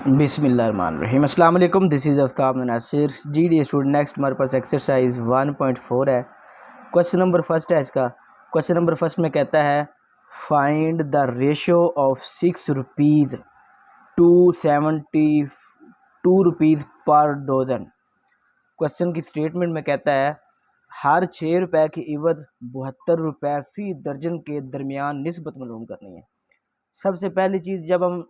बिस्मिल्लाहिर्रहमानिर्रहीम। अस्सलाम वालेकुम, this is Aftab Nasir g d student. Next हमारे पास एक्सरसाइज 1.4 है। क्वेश्चन नंबर फर्स्ट है इसका। क्वेश्चन नंबर फर्स्ट में कहता है find the ratio of 6 rupees to 72 rupees per dozen. Question की स्टेटमेंट में कहता है हर 6 रुपए की इवद 72 रुपए फ़ी दर्जन के दरमियान निस्बत मालूम करनी है। सबसे पहली चीज़ जब हम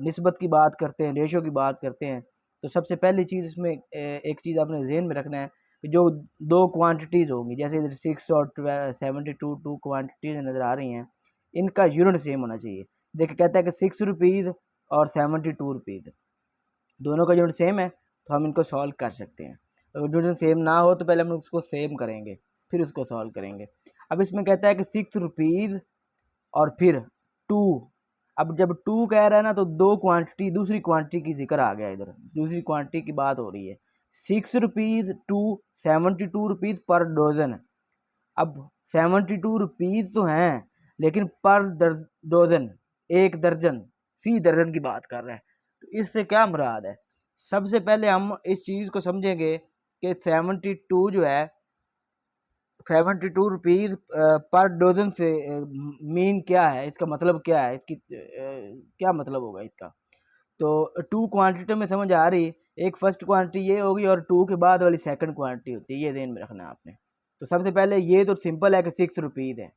निस्बत की बात करते हैं, रेशो की बात करते हैं, तो सबसे पहली चीज़ इसमें एक चीज़ आपने ज़हन में रखना है कि जो दो क्वांटिटीज़ होंगी, जैसे इधर 6 और 72 टू क्वांटिटीज़ नज़र आ रही हैं, इनका यूनिट सेम होना चाहिए। देखिए कहता है कि 6 रुपीज़ और 72 रुपीज़ दोनों का यूनिट सेम है, तो हम इनको सॉल्व कर सकते हैं। अगर यूनिट सेम ना हो तो पहले हम उसको सेम करेंगे, फिर उसको सॉल्व करेंगे। अब इसमें कहता है कि 6 रुपीज़ और फिर 2। अब जब 2 कह रहा है ना, तो दो क्वांटिटी, दूसरी क्वांटिटी की जिक्र आ गया, इधर दूसरी क्वांटिटी की बात हो रही है। 6 rupees to 72 rupees per dozen. अब 72 रुपीज़ तो हैं, लेकिन पर डोजन, एक दर्जन, फी दर्जन की बात कर रहा है। तो इससे क्या मुराद है? सबसे पहले हम इस चीज़ को समझेंगे कि 72 जो है, 72 रुपीज़ पर डोजन से मीन क्या है, इसका मतलब क्या है, इसकी क्या मतलब होगा इसका? तो 2 क्वांटिटी में समझ आ रही। एक फर्स्ट क्वांटिटी ये होगी और 2 के बाद वाली सेकंड क्वांटिटी होती है, ये ध्यान में रखना है आपने। तो सबसे पहले ये तो सिंपल है कि 6 रुपीज़ है,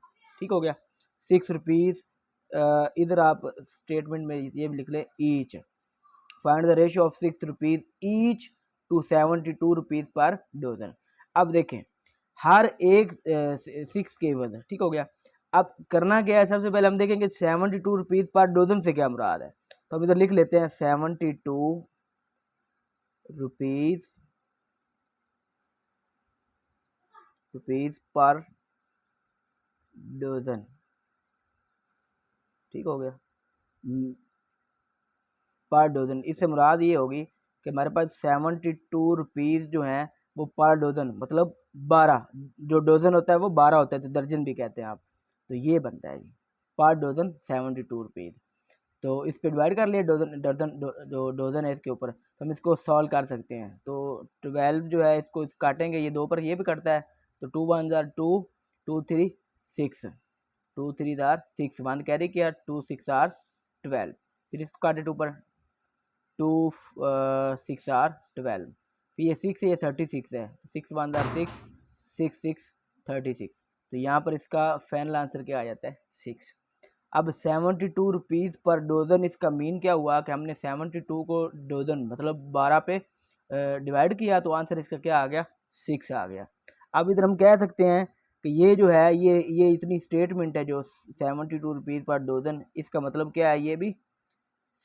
ठीक हो गया। 6 रुपीज़, इधर आप स्टेटमेंट में ये भी लिख लें each. Find the ratio of 6 rupees each to 72 rupees per dozen. अब देखें हर एक 6 के एवज, ठीक हो गया। अब करना क्या है, सबसे पहले हम देखेंगे 72 रुपीज़ पर डोजन से क्या मुराद है। तो हम इधर लिख लेते हैं 72 रुपीज़ पर डोजन, ठीक हो गया। पर डोजन, इससे मुराद ये होगी कि हमारे पास 72 रुपीज़ जो हैं वो पर डोजन, मतलब 12, जो डोजन होता है वो 12 होता है, तो दर्जन भी कहते हैं आप। तो ये बनता है जी पर डोजन 72 रुपीज़। तो इस पे डिवाइड कर लिया, डोजन दर्जन जो डोजन है इसके ऊपर, तो हम इसको सॉल्व कर सकते हैं। तो 12 जो है इसको काटेंगे, ये दो पर ये भी कटता है, तो 2 1 जार 2, 2 3 6, 2 3 जार 6, 1 कैरी किया, 2 6 आर 12, फिर इसको काटे 2 पर, 2 6 आर 12, फिर ये 6 है, ये 36 है, तो 6 1 जार 6, 6 6 36। तो यहाँ पर इसका फाइनल आंसर क्या आ जाता है 6। अब 72 रुपीज़ पर डोजन, इसका मीन क्या हुआ कि हमने 72 को डोजन मतलब 12 पे डिवाइड किया, तो आंसर इसका क्या आ गया 6 आ गया। अब इधर हम कह सकते हैं कि ये जो है ये इतनी स्टेटमेंट है जो 72 रुपीज़ पर डोजन, इसका मतलब क्या है, ये भी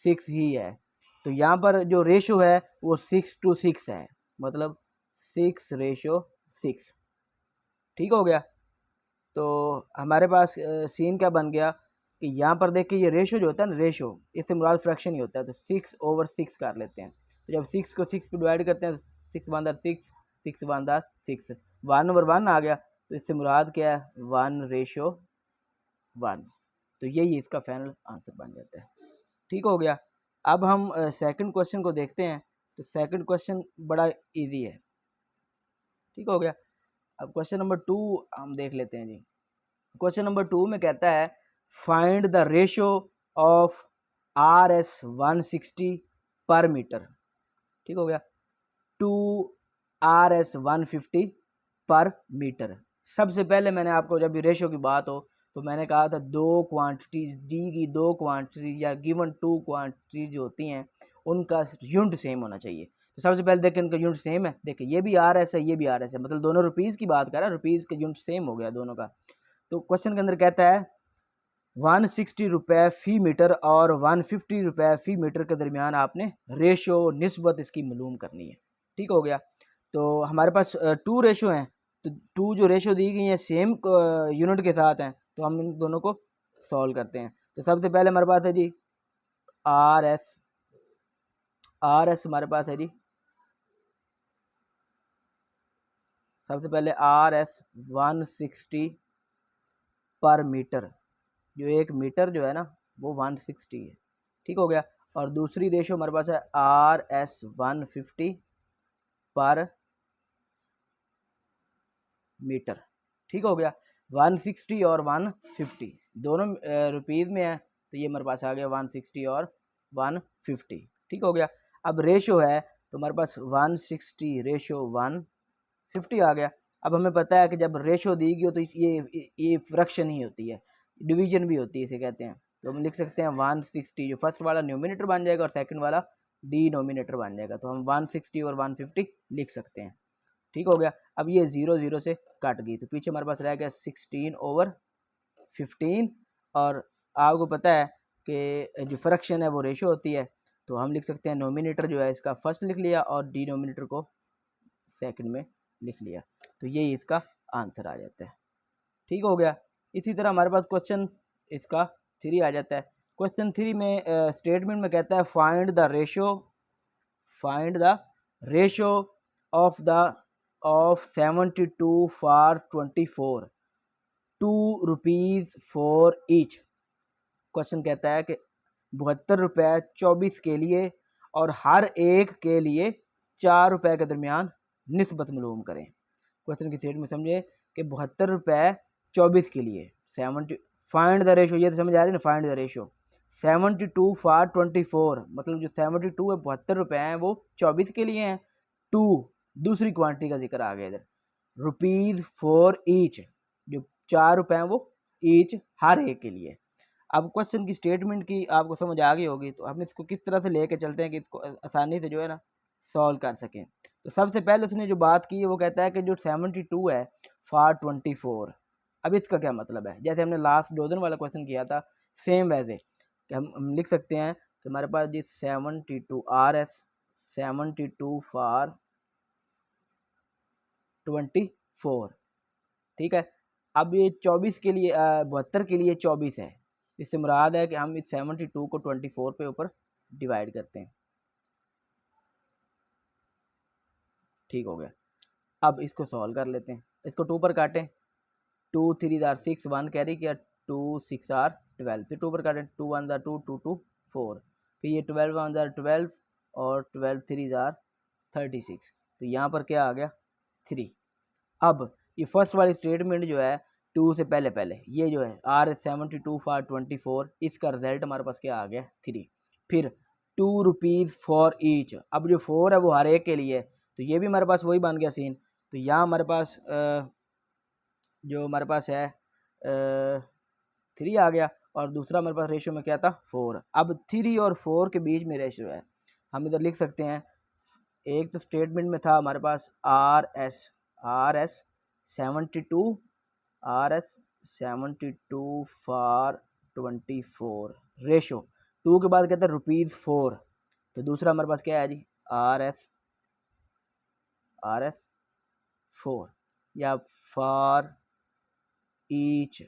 6 ही है। तो यहाँ पर जो रेशो है वो 6:6 है, मतलब 6:6, ठीक हो गया। तो हमारे पास सीन क्या बन गया कि यहाँ पर देखिए ये रेशो जो होता है ना, रेशो, इससे मुराद फ्रैक्शन ही होता है, तो 6/6 कर लेते हैं। तो जब 6 को 6 पे डिवाइड करते हैं, 6 1 6, 6 1 6, 1/1 आ गया, तो इससे मुराद क्या है 1:1। तो यही इसका फाइनल आंसर बन जाता है, ठीक हो गया। अब हम सेकंड क्वेश्चन को देखते हैं। तो सेकंड क्वेश्चन बड़ा इजी है, ठीक हो गया। अब क्वेश्चन नंबर 2 हम देख लेते हैं जी। क्वेश्चन नंबर 2 में कहता है find the ratio of RS 160 पर मीटर, ठीक हो गया, टू RS 150 पर मीटर। सबसे पहले मैंने आपको, जब भी रेशो की बात हो, तो मैंने कहा था दो क्वांटिटीज दी गई, दो क्वांटिटीज या गिवन टू क्वांटिटीज जो होती हैं उनका यूनिट सेम होना चाहिए। तो सबसे पहले देखिए इनका यूनिट सेम है, देखिए ये भी RS है, ये भी RS है, मतलब दोनों रुपीज़ की बात कर रहा है, रुपीज़ का यूनिट सेम हो गया दोनों का। तो क्वेश्चन के अंदर कहता है 160 रुपये फ़ी मीटर और 150 रुपये फ़ी मीटर के दरमियान आपने रेशो निस्बत इसकी मालूम करनी है, ठीक हो गया। तो हमारे पास 2 रेशो हैं, तो 2 जो रेशो दी गई हैं सेम यूनिट के साथ हैं, तो हम इन दोनों को सॉल्व करते हैं। तो सबसे पहले हमारे पास है जी RS हमारे पास है जी, सबसे पहले RS 160 पर मीटर, जो एक मीटर जो है ना वो 160 है, ठीक हो गया। और दूसरी रेशो हमारे पास है RS150 पर मीटर। ठीक हो गया, 160 और 150 दोनों रुपीज़ में है, तो ये हमारे पास आ गया 160 और 150। ठीक हो गया। अब रेशो है तो हमारे पास 160 रेशो 150 आ गया। अब हमें पता है कि जब रेशो दी गई हो तो ये फ्रैक्शन ही होती है, डिवीजन भी होती है, इसे कहते हैं। तो हम लिख सकते हैं 160, जो फर्स्ट वाला न्यूमिनेटर बन जाएगा और सेकंड वाला डिनोमिनेटर बन जाएगा, तो हम 160 और 150 लिख सकते हैं। ठीक हो गया। अब ये 0 0 से कट गई, तो पीछे हमारे पास रह गया 16/15। और आपको पता है कि जो फ्रैक्शन है वो रेशो होती है, तो हम लिख सकते हैं नोमिनेटर जो है इसका फर्स्ट लिख लिया और डिनोमिनेटर को सेकंड में लिख लिया, तो यही इसका आंसर आ जाता है। ठीक हो गया। इसी तरह हमारे पास क्वेश्चन इसका 3 आ जाता है। क्वेश्चन 3 में स्टेटमेंट में कहता है find the ratio of 72 for 24, ₹2 for each. Question कहता है कि 72 रुपये 24 के लिए और हर एक के लिए 4 रुपये के दरमियान निस्बत मालूम करें। क्वेश्चन की स्टेटमेंट समझे कि 72 रुपये 24 के लिए 70, फाइंड द रेशो, ये तो समझ आ रही है ना, फाइंड द रेशो 72 फॉर 24, मतलब जो 72 है 72 रुपये हैं वो 24 के लिए हैं। 2 दूसरी क्वांटिटी का जिक्र आ गया इधर, ₹, फॉर ईच, जो 4 रुपये हैं वो ईच हर एक के लिए। अब क्वेश्चन की स्टेटमेंट की आपको समझ आ गई होगी, तो हम इसको किस तरह से लेके चलते हैं कि इसको आसानी से जो है ना सॉल्व कर सकें। तो सबसे पहले उसने जो बात की है वो कहता है कि जो 72 है फॉर 24, अब इसका क्या मतलब है। जैसे हमने लास्ट डोजन वाला क्वेश्चन किया था, सेम वैसे कि हम लिख सकते हैं कि हमारे पास जी 72 RS 72 फॉर 24। ठीक है। अब ये 24 के लिए 72 के लिए 24 है, इससे मुराद है कि हम इस 72 को 24 पे ऊपर डिवाइड करते हैं। ठीक हो गया। अब इसको सॉल्व कर लेते हैं, इसको 2 पर काटें, 2 3 आर 6, 1 कैरी किया, 2 6 आर 12, फिर 2 पर काटें, 2 1 आर 2, 2 2 4, फिर ये 12 1 आर 12 और 12 3 आर 36, तो यहाँ पर क्या आ गया 3। अब ये फर्स्ट वाली स्टेटमेंट जो है 2 से पहले पहले ये जो है R72 फॉर 24, इसका रिजल्ट हमारे पास क्या आ गया 3। फिर ₹2 फॉर ईच, अब जो 4 है वो हर एक के लिए, तो ये भी हमारे पास वही बन गया सीन। तो यहाँ हमारे पास जो हमारे पास है 3 आ गया, और दूसरा हमारे पास रेशो में क्या था 4। अब 3 और 4 के बीच में रेशो है, हम इधर लिख सकते हैं, एक तो स्टेटमेंट में था हमारे पास RS 72 फॉर 24 रेशो, 2 के बाद कहता है ₹4, तो दूसरा हमारे पास क्या है जी RS 4 या फॉर ईच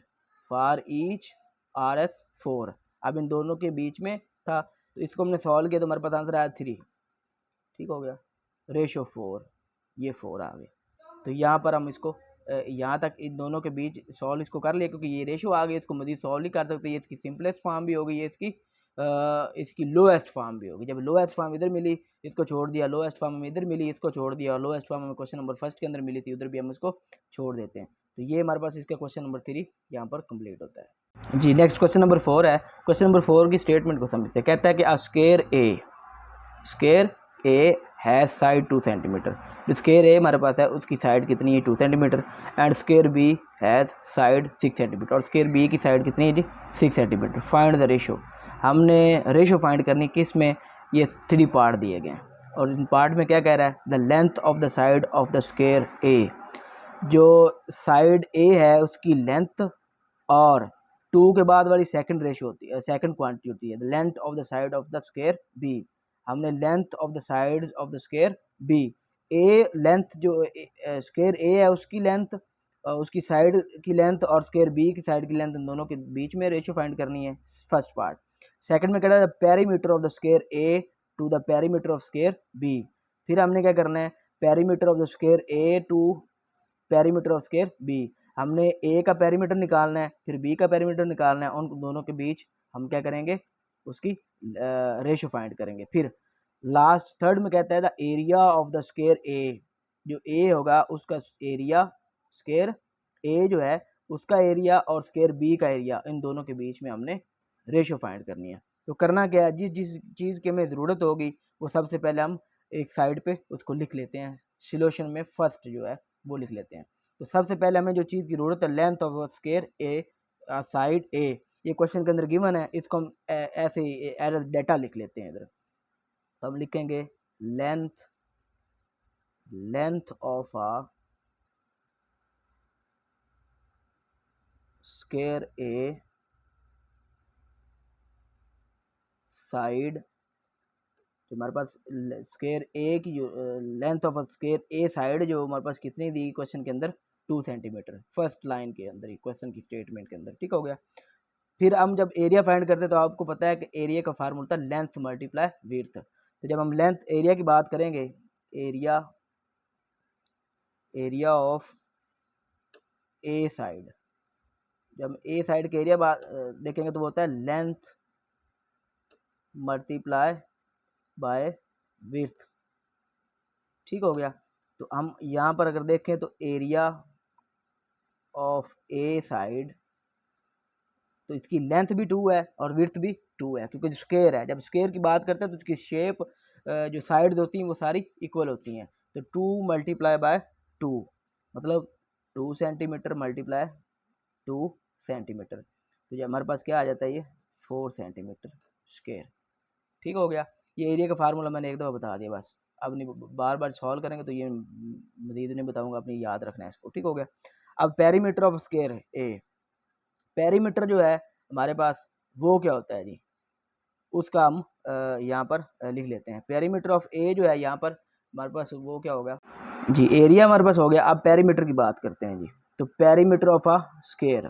RS 4। अब इन दोनों के बीच में था, तो इसको हमने सॉल्व किया तो हमारे पास आंसर आया 3। ठीक हो गया, रेशो 4, ये 4 आ गया। तो यहाँ पर हम इसको यहाँ तक इन दोनों के बीच सॉल्व इसको कर लिया, क्योंकि ये रेशो आ गई, इसको मज़ीद सॉल्व नहीं कर सकते। ये इसकी सिंपलेस्ट फॉर्म भी होगी, ये इसकी लोएस्ट फॉर्म भी होगी। जब लोएस्ट फॉर्म इधर मिली इसको छोड़ दिया, लोएस्ट फॉर्म में इधर मिली इसको छोड़ दिया, और लोएस्ट फॉर्म में क्वेश्चन नंबर फर्स्ट के अंदर मिली थी उधर भी हम इसको छोड़ देते हैं। तो ये हमारे पास इसका क्वेश्चन नंबर 3 यहाँ पर कंप्लीट होता है जी। नेक्स्ट क्वेश्चन नंबर 4 है। क्वेश्चन नंबर 4 की स्टेटमेंट को समझते हैं। कहता है कि स्क्वायर ए है साइड 2 सेंटीमीटर। जो स्क्वायर ए हमारे पास है उसकी साइड कितनी है 2 centimetre, and square b has side 6 centimetre, और स्क्वायर बी की साइड कितनी है जी 6 सेंटीमीटर। फाइंड द रेशो, हमने रेशो फाइंड करनी किस में, ये 3 पार्ट दिए गए हैं, और इन पार्ट में क्या कह रहा है, the length of the side of the square a, जो साइड ए है उसकी लेंथ और 2 के बाद वाली सेकंड रेशो होती है, सेकंड क्वांटिटी होती है the length of the side of the square B. हमने length of the sides of the square b, a length जो स्क्वायर ए है उसकी लेंथ, उसकी साइड की लेंथ और स्क्वायर बी की साइड की लेंथ, इन दोनों के बीच में रेशो फाइंड करनी है, फर्स्ट पार्ट। सेकंड में कह रहा है perimeter of the square A to the perimeter of square B. फिर हमने क्या करना है, perimeter of the square A to perimeter of square B. हमने ए का पेरीमीटर निकालना है, फिर बी का पेरीमीटर निकालना है, उन दोनों के बीच हम क्या करेंगे, उसकी रेशो फाइंड करेंगे। फिर लास्ट थर्ड में कहता है the area of the square a, जो ए होगा उसका एरिया, स्क्वायर ए जो है उसका एरिया और स्क्वायर बी का एरिया, इन दोनों के बीच में हमने रेशो फाइंड करनी है। तो करना क्या है, जिस जिस चीज़ की हमें ज़रूरत होगी वो सबसे पहले हम एक साइड पे उसको लिख लेते हैं, सॉल्यूशन में फर्स्ट जो है वो लिख लेते हैं। तो सबसे पहले हमें जो चीज़ की ज़रूरत है, length of square A side a, ये क्वेश्चन के अंदर गिवन है, इसको हम ऐसे एज डेटा लिख लेते हैं इधर। तो हम लिखेंगे length of ah square A side, तो हमारे पास स्क्वायर ए की जो length of square A side जो हमारे पास कितनी दी क्वेश्चन के अंदर, 2 सेंटीमीटर, फर्स्ट लाइन के अंदर ही क्वेश्चन की स्टेटमेंट के अंदर। ठीक हो गया। फिर हम जब एरिया फाइंड करते हैं तो आपको पता है कि एरिया का फार्मूला था लेंथ मल्टीप्लाई विड्थ। तो जब हम लेंथ एरिया की बात करेंगे, एरिया ऑफ ए साइड, जब ए साइड के एरिया देखेंगे तो वो होता है लेंथ मल्टीप्लाई बाय विड्थ। ठीक हो गया। तो हम यहाँ पर अगर देखें तो एरिया ऑफ ए साइड, तो इसकी लेंथ भी 2 है और विड्थ भी 2 है, क्योंकि जो स्क्वायर है, जब स्क्वायर की बात करते हैं तो उसकी शेप जो साइड होती हैं वो सारी इक्वल होती हैं। तो 2 मल्टीप्लाई बाय 2 मतलब 2 सेंटीमीटर मल्टीप्लाई 2 सेंटीमीटर, तो ये हमारे पास क्या आ जाता है, ये 4 सेंटीमीटर स्क्वायर। ठीक हो गया। ये एरिया का फार्मूला मैंने एक दफ़ा बता दिया, बस अब नहीं बार बार सॉल्व करेंगे तो ये मजीद नहीं बताऊंगा, अपनी याद रखना है इसको। ठीक हो गया। अब perimeter of square a, perimeter जो है हमारे पास वो क्या होता है जी, उसका हम यहाँ पर लिख लेते हैं। पेरीमीटर ऑफ ए जो है यहाँ पर हमारे पास वो क्या होगा जी, एरिया हमारे पास हो गया। अब पेरीमीटर की बात करते हैं जी। तो perimeter of a square,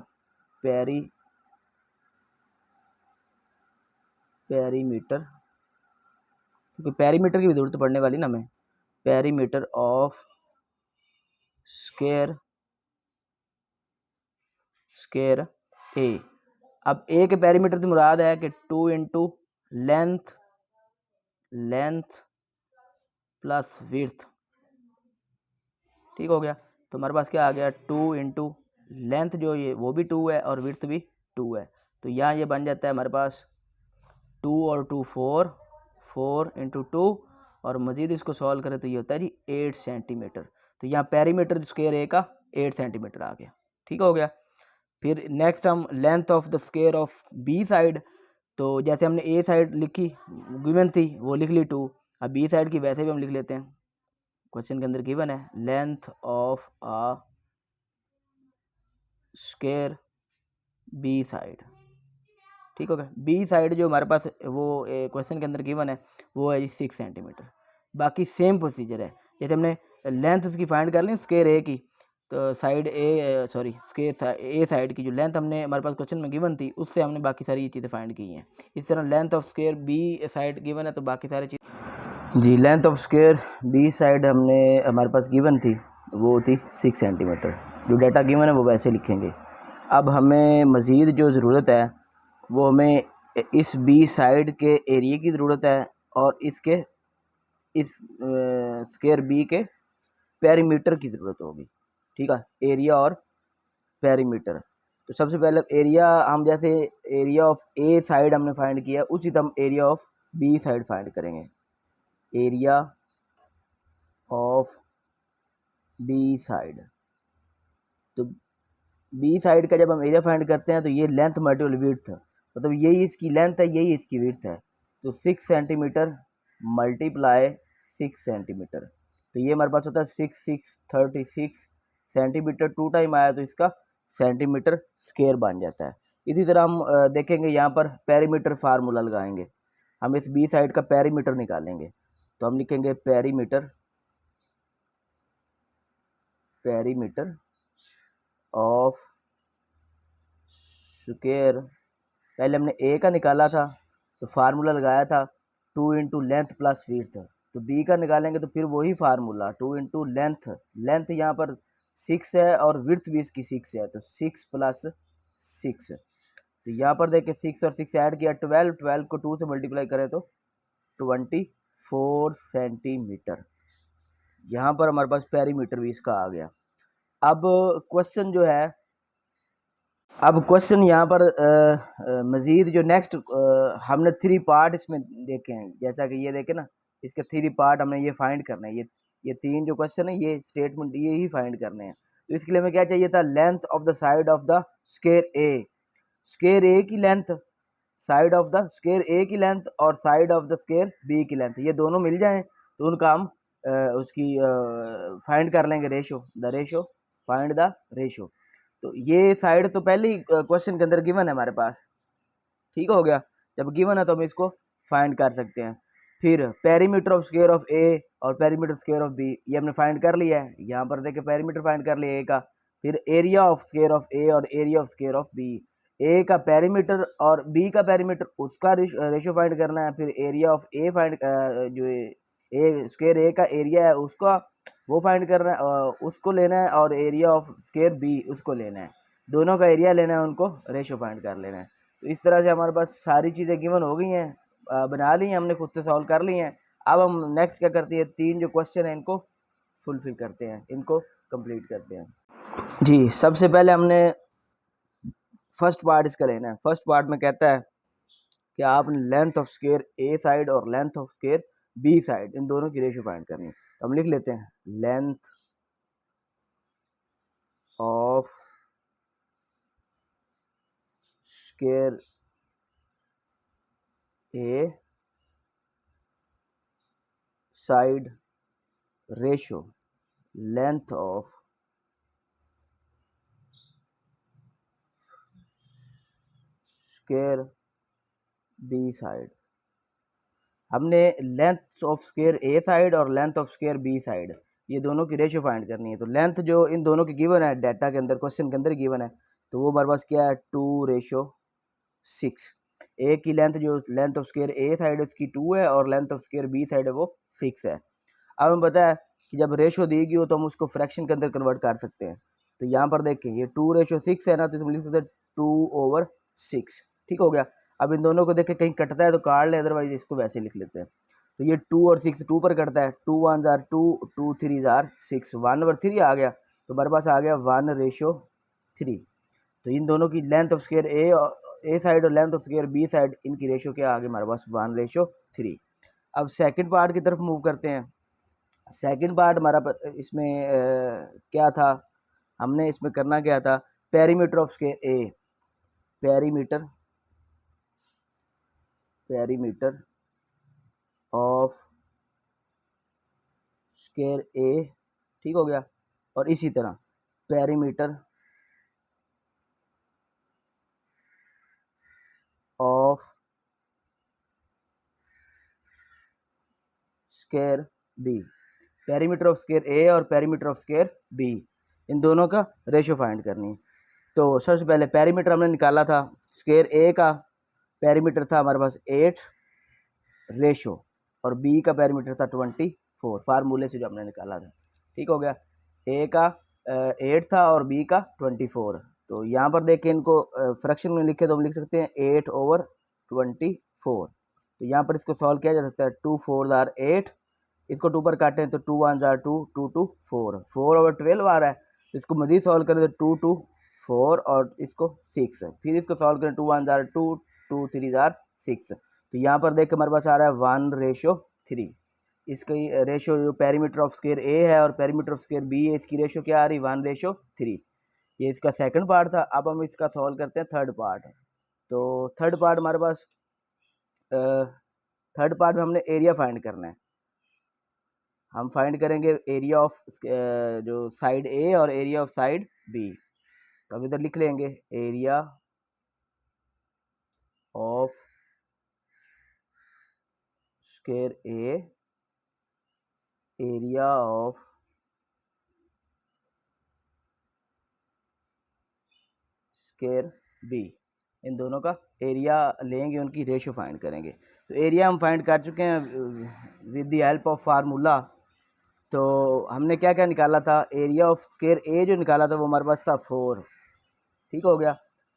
perimeter, क्योंकि पेरीमीटर की भी जरूरत पड़ने वाली ना हमें, पेरीमीटर ऑफ स्क्वायर ए। अब ए के पेरीमीटर से मुराद है कि 2 इंटू लेंथ प्लस विड्थ। ठीक हो गया। तो हमारे पास क्या आ गया, 2 इंटू लेंथ जो ये वो भी 2 है और विड्थ भी 2 है। तो यहाँ ये बन जाता है हमारे पास 2 और 2 4, 4 इंटू 2, और मज़ीद इसको सॉल्व करें तो ये होता है जी 8 सेंटीमीटर। तो यहाँ पेरीमीटर स्क्वायर ए का 8 सेंटीमीटर आ गया। ठीक हो गया। फिर नेक्स्ट हम length of the square of B side, तो जैसे हमने ए साइड लिखी गिवन थी वो लिख ली 2, अब बी साइड की वैसे भी हम लिख लेते हैं, क्वेश्चन के अंदर गिवन है length of ah square B side. ठीक हो गया। बी साइड जो हमारे पास वो क्वेश्चन के अंदर गिवन है वो है जी 6 सेंटीमीटर। बाकी सेम प्रोसीजर है, जैसे हमने लेंथ उसकी फाइंड कर ली स्क्वायर ए की, तो साइड ए सॉरी स्क्वायर ए साइड की जो लेंथ हमने हमारे पास क्वेश्चन में गिवन थी उससे हमने बाकी सारी चीज़ें फाइंड की हैं। इस तरह length of square B side given है तो बाकी सारी चीज़ जी, length of square B side हमने हमारे पास गिवन थी वो थी 6 सेंटीमीटर, जो डाटा गिवन है वो वैसे लिखेंगे। अब हमें मज़ीद जो ज़रूरत है वो हमें इस बी साइड के एरिया की ज़रूरत है और इसके इस स्क्वायर बी के पेरीमीटर की ज़रूरत होगी। ठीक है, एरिया और पेरीमीटर। तो सबसे पहले एरिया हम जैसे एरिया ऑफ ए साइड हमने फाइंड किया, उसी तरह हम area of B side find करेंगे। एरिया ऑफ बी साइड, तो बी साइड का जब हम एरिया फाइंड करते हैं तो ये लेंथ मल्टीपल विड्थ, मतलब यही इसकी लेंथ है यही इसकी विड्थ है। तो 6 सेंटीमीटर मल्टीप्लाई 6 सेंटीमीटर, तो ये हमारे पास होता है 6 6 36 सेंटीमीटर, 2 टाइम आया तो इसका सेंटीमीटर स्क्वायर बन जाता है। इसी तरह हम देखेंगे यहाँ पर पेरीमीटर फार्मूला लगाएंगे, हम इस बी साइड का पेरीमीटर निकालेंगे। तो हम लिखेंगे पेरीमीटर ऑफ स्क्वायर, पहले हमने ए का निकाला था तो फार्मूला लगाया था 2 इंटू लेंथ प्लस विड्थ, तो बी का निकालेंगे तो फिर वही फार्मूला 2 इंटू लेंथ यहाँ पर 6 है और विड्थ भी इसकी 6 है, तो 6 प्लस 6, तो यहाँ पर देखिए 6 और 6 ऐड किया 12, 12 को 2 से मल्टीप्लाई करें तो 24 सेंटीमीटर। यहाँ पर हमारे पास पेरीमीटर भी इसका आ गया। अब क्वेश्चन जो है, अब क्वेश्चन यहाँ पर मज़ीद जो नेक्स्ट हमने 3 पार्ट इसमें देखे हैं, जैसा कि ये देखे ना, इसके 3 पार्ट हमने ये फाइंड करना है। ये 3 जो क्वेश्चन है, ये स्टेटमेंट ये ही फाइंड करने हैं। तो इसके लिए हमें क्या चाहिए था, length of the side of the square a, square ए की length, side of the square ए की लेंथ और side of the square b की लेंथ, ये दोनों मिल जाएं तो उनका हम उसकी फाइंड कर लेंगे ratio, the ratio, find the ratio. तो ये साइड तो पहले ही क्वेश्चन के अंदर गिवन है हमारे पास, ठीक हो गया। जब गिवन है तो हम इसको फाइंड कर सकते हैं। फिर perimeter of square of a और पेरीमीटर स्क्वायर ऑफ बी, ये हमने फाइंड कर लिया है। यहाँ पर देखिए पेरीमीटर फाइंड कर लिया ए का। फिर area of square of a और area of square of b, a का पेरीमीटर और बी का पेरीमीटर, उसका रेशो फाइंड करना है। फिर एरिया ऑफ ए फाइंड, जो ए स्क्वायर ए का एरिया है उसका वो फाइंड करना है, उसको लेना है, और एरिया ऑफ स्क्वायर बी उसको लेना है, दोनों का एरिया लेना है, उनको रेशो फाइंड कर लेना है। तो इस तरह से हमारे पास सारी चीज़ें गिवन हो गई हैं, बना ली हैं हमने, खुद से सॉल्व कर ली हैं। अब हम नेक्स्ट क्या करते हैं, 3 जो क्वेश्चन हैं इनको फुलफिल करते हैं, इनको कंप्लीट करते हैं। जी, सबसे पहले हमने फर्स्ट पार्ट इसका लेना है। फर्स्ट पार्ट में कहता है कि आपने length of square A side और length of square B side, इन दोनों की रेशो फाइंड करनी है। तो हम लिख लेते हैं length of square A side ratio length of square B side. हमने length of square A side और length of square B side, ये दोनों की रेशो फाइंड करनी है। तो लेंथ जो इन दोनों की गिवन है डाटा के अंदर, क्वेश्चन के अंदर गिवन है, तो वो हमारे पास क्या है 2:6। ए की लेंथ जो length of square A side है उसकी 2 है और length of square B side है वो 6 है। अब हमें पता है कि जब रेशो दी गई हो तो हम उसको फ्रैक्शन के अंदर कन्वर्ट कर सकते हैं। तो यहाँ पर देखें ये 2:6 है ना, तो हम लिख सकते हैं 2/6, ठीक हो गया। अब इन दोनों को देखें कहीं कटता है तो काट लें, अदरवाइज इसको वैसे लिख लेते हैं। तो ये 2 और 6 2 पर कटता है, 2 1 जार 2, 2 3 जार 6, 1/3 आ गया, तो हमारे पास आ गया 1:3। तो इन दोनों की length of square A side और length of square B side, इनकी रेशो क्या आ गई हमारे पास 1:3। अब सेकंड पार्ट की तरफ मूव करते हैं। सेकंड पार्ट हमारा इसमें क्या था, हमने इसमें करना क्या था, perimeter of square a, perimeter of square a, ठीक हो गया। और इसी तरह perimeter of square b, perimeter of square a और पेरीमीटर ऑफ स्क्वायर बी, इन दोनों का रेशो फाइंड करनी है। तो सबसे पहले पेरीमीटर हमने निकाला था, स्क्वायर ए का पेरीमीटर था हमारे पास 8 रेशो, और बी का पेरीमीटर था 24, फार्मूले से जो हमने निकाला था, ठीक हो गया। ए का 8 था और बी का 24। तो यहाँ पर देखें इनको फ्रैक्शन में लिखे तो हम लिख सकते हैं 8/24। तो यहाँ पर इसको सॉल्व किया जा सकता है, 2 4 जार 8, इसको 2 पर काटें तो 2 1 जार 2, 2 2 4, 4/12 आ रहा है। तो इसको मज़ीद सॉल्व करें तो 2 2 4 और इसको 6, फिर इसको सॉल्व करें 2 1 जार 2, 2 3 जार 6। तो यहाँ पर देख हमारे पास आ रहा है 1:3। इसकी रेशो जो पेरीमीटर ऑफ स्क्वायर ए है और पेरीमीटर ऑफ स्क्वायर बी है, इसकी रेशो क्या आ रही 1:3। ये इसका सेकंड पार्ट था। अब हम इसका सॉल्व करते हैं थर्ड पार्ट। तो थर्ड पार्ट हमारे पास, थर्ड पार्ट में हमने एरिया फाइंड करना है। हम फाइंड करेंगे एरिया ऑफ जो साइड ए और एरिया ऑफ साइड बी। तो अब इधर लिख लेंगे area of square a, area of square b, इन दोनों का एरिया लेंगे, उनकी रेशो फाइंड करेंगे। तो एरिया हम फाइंड कर चुके हैं with the help of formula. तो हमने क्या क्या निकाला था, एरिया ऑफ स्क्वायर ए जो निकाला था वो हमारे पास था 4, ठीक हो गया।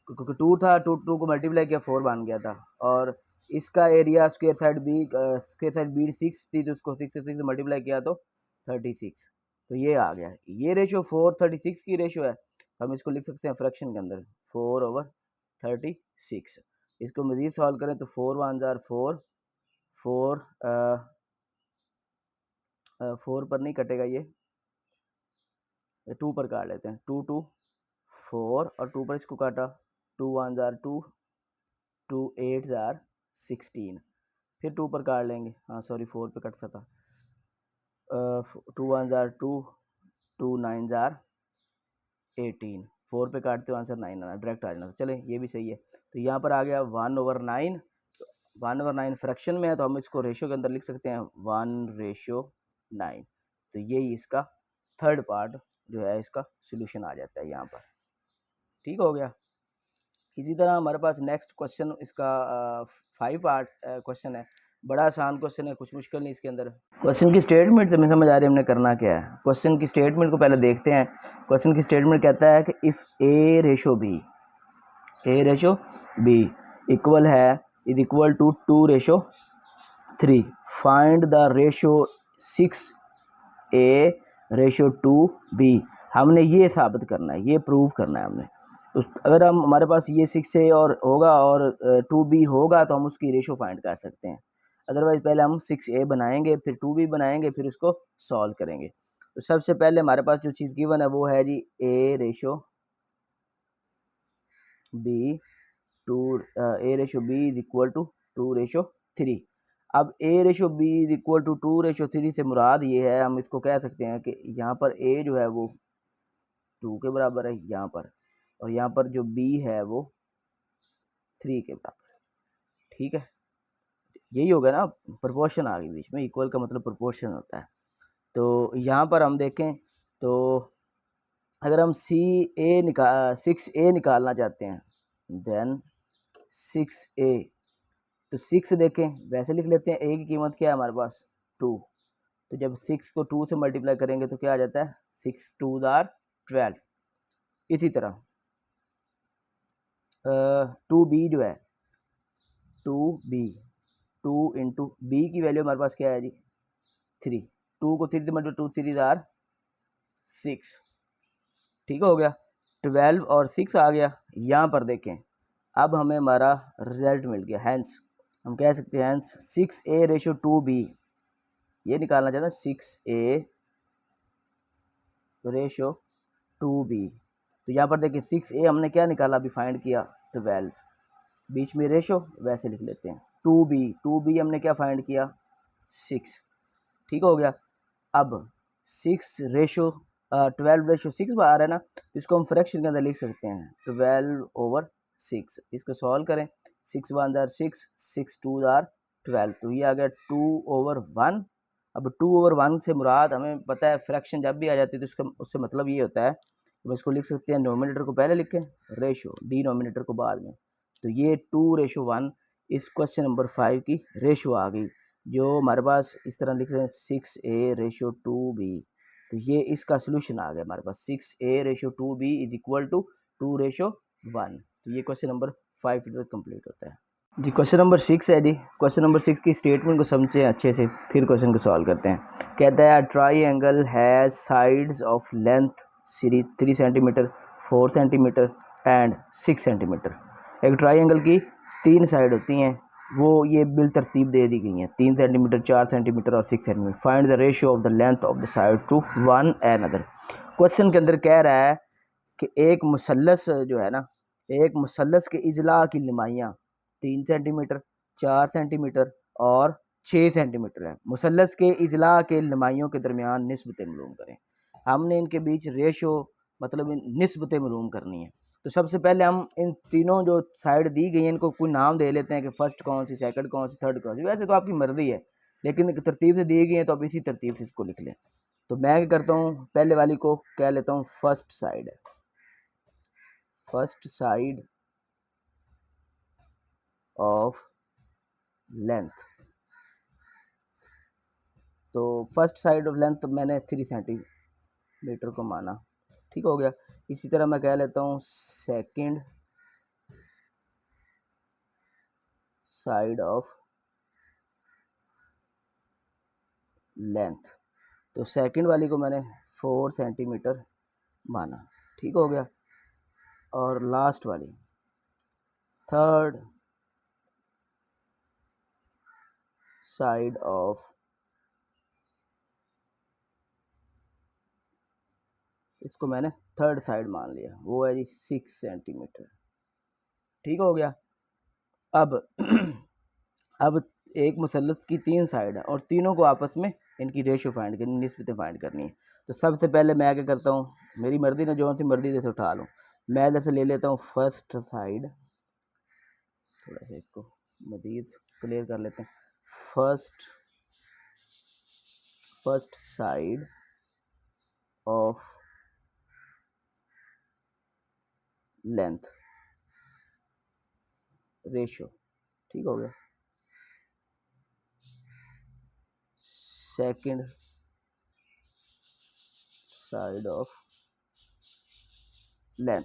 क्योंकि 2 था, 2 को मल्टीप्लाई किया 4 बन गया था। और इसका एरिया स्क्वायर साइड बी 6 थी, तो उसको 6 से 6 से मल्टीप्लाई किया तो 36। तो ये आ गया। ये रेशो 4:36 की रेशो है, तो हम इसको लिख सकते हैं फ्रैक्शन के अंदर 4/36। इसको मज़ीद सॉल्व करें तो 4 1 ज़ार 4, 4 पर नहीं कटेगा, ये 2 पर काट लेते हैं। 2 2 4 और 2 पर इसको काटा, 2 1 ज़ार 2, 2 8 ज़ार 16। फिर 2 पर काट लेंगे, हाँ सॉरी 4 पे कट सकता। 2 1 ज़ार 2, 2 9 ज़ार 18। 4 पे काटते हो आंसर 9 आना, डायरेक्ट आ जाना। चले ये भी सही है। तो यहाँ पर आ गया 1/9। 1/9 फ्रैक्शन में है, तो हम इसको रेशो के अंदर लिख सकते हैं 1:9। तो यही इसका थर्ड पार्ट जो है इसका सोल्यूशन आ जाता है यहाँ पर। ठीक हो गया। इसी तरह हमारे पास नेक्स्ट क्वेश्चन इसका 5 पार्ट क्वेश्चन है। बड़ा आसान क्वेश्चन है, कुछ मुश्किल नहीं इसके अंदर। क्वेश्चन की स्टेटमेंट से हमें समझ आ रही है हमने करना क्या है। क्वेश्चन की स्टेटमेंट को पहले देखते हैं। क्वेश्चन की स्टेटमेंट कहता है कि if a ratio b equal है is equal to 2:3, find the ratio 6a:2b। हमने ये साबित करना है, ये प्रूव करना है हमने। तो अगर हम हमारे पास ये 6a और होगा और 2b होगा तो हम उसकी रेशो फाइंड कर सकते हैं। अदरवाइज पहले हम 6a बनाएंगे, फिर 2b बनाएंगे, फिर इसको सॉल्व करेंगे। तो सबसे पहले हमारे पास जो चीज़ गिवन है वो है जी a:b इज इक्वल टू 2:3। अब a:b इज इक्वल टू 2:3 से मुराद ये है, हम इसको कह सकते हैं कि यहाँ पर a जो है वो 2 के बराबर है यहाँ पर, और यहाँ पर जो b है वो 3 के बराबर है। ठीक है, यही होगा ना, प्रोपोर्शन आ गई बीच में। इक्वल का मतलब प्रोपोर्शन होता है। तो यहाँ पर हम देखें तो अगर हम 6a निकालना चाहते हैं, देन 6a, तो 6 देखें वैसे लिख लेते हैं। a की कीमत क्या है हमारे पास 2, तो जब 6 को 2 से मल्टीप्लाई करेंगे तो क्या आ जाता है 6 2 ज़ार 12। इसी तरह 2b जो है 2b 2 इंटू बी की वैल्यू हमारे पास क्या है जी 3। 2 को 3 से मल्टीप्लाई 2 3 ज़ार 6। ठीक हो गया, 12 और 6 आ गया। यहाँ पर देखें अब हमें हमारा रिजल्ट मिल गया। हैंस हम कह सकते हैं हैंस 6a:2b ये निकालना चाहते हैं 6a:2b। तो यहाँ पर देखिए 6a हमने क्या निकाला अभी फाइंड किया 12, बीच में रेशो वैसे लिख लेते हैं। 2b हमने क्या फाइंड किया 6। ठीक हो गया। अब 12:6 बाहर है ना, तो इसको हम फ्रैक्शन के अंदर लिख सकते हैं 12/6। इसको सॉल्व करें, 6 1 ज़ार 6, 6 2 ज़ार 12, तो ये आ गया 2/1। अब 2/1 से मुराद हमें पता है, फ्रैक्शन जब भी आ जाती है तो इसका उससे मतलब ये होता है कि इसको लिख सकते हैं, नोमिनेटर को पहले लिखें, रेशो डिनोमिनेटर को बाद में। तो ये 2:1 इस क्वेश्चन नंबर 5 की रेशो आ गई, जो हमारे पास इस तरह लिख रहे हैं 6a:2b। तो ये इसका सोल्यूशन आ गया हमारे पास 6a:2b इज इक्वल टू 2:1। तो ये क्वेश्चन नंबर 5 तक कंप्लीट होता है जी। क्वेश्चन नंबर 6 है जी। क्वेश्चन नंबर 6 की स्टेटमेंट को समझें अच्छे से, फिर क्वेश्चन को सॉल्व करते हैं। कहता है triangle has sides of length 3 centimetre, 4 centimetre and 6 centimetre. एक ट्राइंगल की 3 साइड होती हैं, वो ये बिल तरतीब दे दी गई हैं, 3 सेंटीमीटर, 4 सेंटीमीटर और 6 centimetre. Find the ratio of the length of the side to one and other. Question के अंदर कह रहा है कि एक मुसल्लस जो है ना, एक मुसल्लस के इजला की लंबाइयाँ 3 सेंटीमीटर, 4 सेंटीमीटर और 6 सेंटीमीटर है। मुसल्लस के इजला के लंबाइयों के दरमियान निस्बतें मालूम करें। हमने इनके बीच रेशो मतलब निस्बतें मालूम करनी है। तो सबसे पहले हम इन तीनों जो साइड दी गई हैं इनको कोई नाम दे लेते हैं कि फर्स्ट कौन सी, सेकंड कौन सी, थर्ड कौन सी। वैसे तो आपकी मर्जी है, लेकिन तरतीब से दी गई है तो अब इसी तरतीब से इसको लिख लें। तो मैं क्या करता हूँ, पहले वाली को कह लेता हूँ फर्स्ट साइड है, फर्स्ट साइड ऑफ लेंथ। तो फर्स्ट साइड ऑफ लेंथ मैंने 3 सेंटीमीटर को माना। ठीक हो गया। इसी तरह मैं कह लेता हूँ सेकंड साइड ऑफ लेंथ। तो सेकंड वाली को मैंने 4 सेंटीमीटर माना, ठीक हो गया। और लास्ट वाली थर्ड साइड ऑफ, इसको मैंने थर्ड साइड मान लिया, वो है जी 6 सेंटीमीटर, ठीक हो गया। अब अब एक मुसल्लस की 3 साइड है और तीनों को आपस में इनकी रेशो फाइंड करनी, निस्बतें फाइंड करनी है। तो सबसे पहले मैं क्या करता हूँ, मेरी मर्जी ने जो सी मर्जी जैसे उठा लूँ, मैं इधर से ले लेता हूँ फर्स्ट साइड, थोड़ा सा इसको मजीद क्लियर कर लेते हैं। First side of length ratio, ठीक हो गया। Second side of length,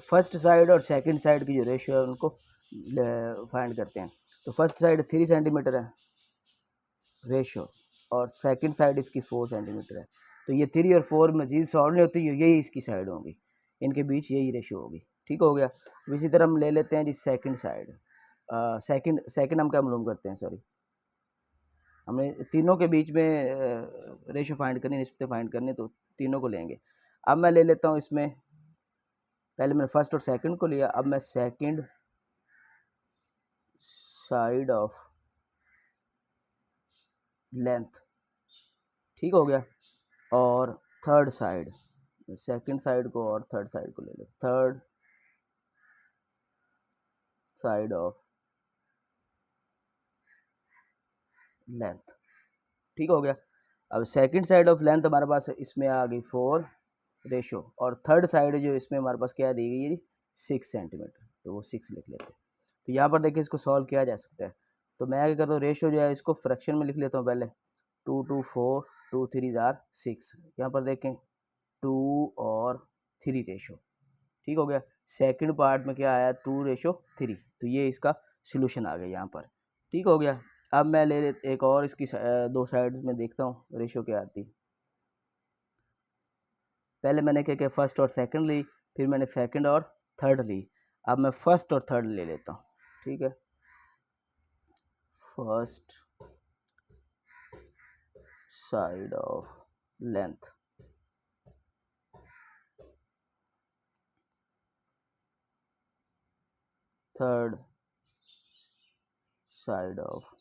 first side और सेकंड साइड की जो रेशियो है उनको फाइंड करते हैं। तो फर्स्ट साइड 3 सेंटीमीटर है रेशियो, और सेकंड साइड इसकी 4 सेंटीमीटर है। तो ये 3 और 4 मजीद सॉल्व नहीं होती, यही इसकी साइड होगी, इनके बीच यही रेशियो होगी, ठीक हो गया। इसी तरह हम ले लेते हैं जी सेकंड साइड, सेकंड हम क्या मालूम करते हैं, सॉरी, हमने तीनों के बीच में रेशियो फाइंड करनी, निस्बतें फाइंड करनी, तो तीनों को लेंगे। अब मैं ले लेता हूँ इसमें, पहले मैंने फर्स्ट और सेकंड को लिया, अब मैं सेकंड साइड ऑफ लेंथ, ठीक हो गया। और थर्ड साइड, सेकंड साइड को और थर्ड साइड को ले लो, थर्ड साइड ऑफ लेंथ, ठीक हो गया। अब सेकंड साइड ऑफ लेंथ हमारे पास इसमें आ गई 4 रेशो, और थर्ड साइड जो इसमें हमारे पास क्या दी गई है 6 सेंटीमीटर, तो वो 6 लिख लेते हैं। तो यहाँ पर देखिए इसको सॉल्व किया जा सकता है। तो मैं क्या करता हूँ, रेशो जो है इसको फ्रैक्शन में लिख लेता हूँ पहले, 2 2 4 2 3 जार 6, यहाँ पर देखें 2 और 3 रेशो, ठीक हो गया। सेकंड पार्ट में क्या आया 2 रेशो 3, तो ये इसका सोल्यूशन आ गया यहाँ पर, ठीक हो गया। अब मैं ले एक और इसकी दो साइड्स में देखता हूँ रेशो क्या आती। पहले मैंने क्या किया, फर्स्ट और सेकंड ली, फिर मैंने सेकंड और थर्ड ली, अब मैं फर्स्ट और थर्ड ले लेता हूँ, ठीक है। First side of length, third side of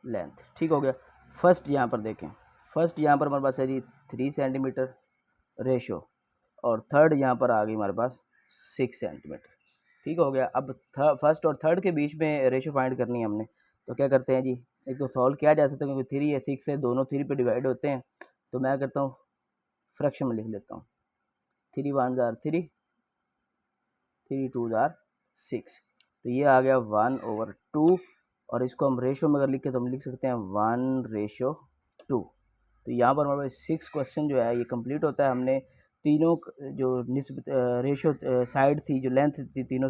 length, ठीक हो गया। फर्स्ट यहाँ पर देखें, फर्स्ट यहाँ पर हमारे पास है जी 3 सेंटीमीटर रेशो, और थर्ड यहाँ पर आ गई हमारे पास 6 सेंटीमीटर, ठीक हो गया। अब फर्स्ट और थर्ड के बीच में रेशो फाइंड करनी है हमने, तो क्या करते हैं जी, एक तो सॉल्व किया जा सकता है क्योंकि 3 या 6 है, दोनों 3 पे डिवाइड होते हैं, तो मैं करता हूँ फ्रैक्शन में लिख लेता हूँ, 3 1 जार 3, 3 2 जार 6, तो ये आ गया 1/2, और इसको हम रेशो में अगर लिखे तो हम लिख सकते हैं 1:2। तो यहाँ पर हमारे पास 6 क्वेश्चन जो है ये कंप्लीट होता है। हमने तीनों जो निस्बत रेशो साइड थी, जो लेंथ थी, तीनों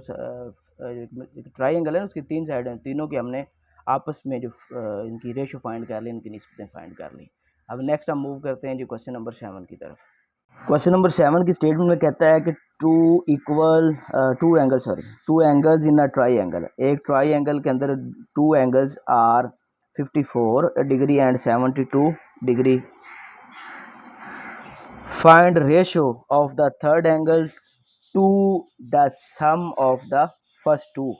ट्राइंगल है उसकी 3 साइड हैं, तीनों के हमने आपस में जो इनकी रेशो फाइंड कर ली, इनकी निस्बतें फाइंड कर ली। अब नेक्स्ट हम मूव करते हैं जो क्वेश्चन नंबर 7 की तरफ। क्वेश्चन नंबर 7 की स्टेटमेंट में कहता है कि two angles in a triangle, एक ट्राई एंगल के अंदर 2 angles are 54 degree and 72 degree, find ratio of the third angle to the sum of the first two.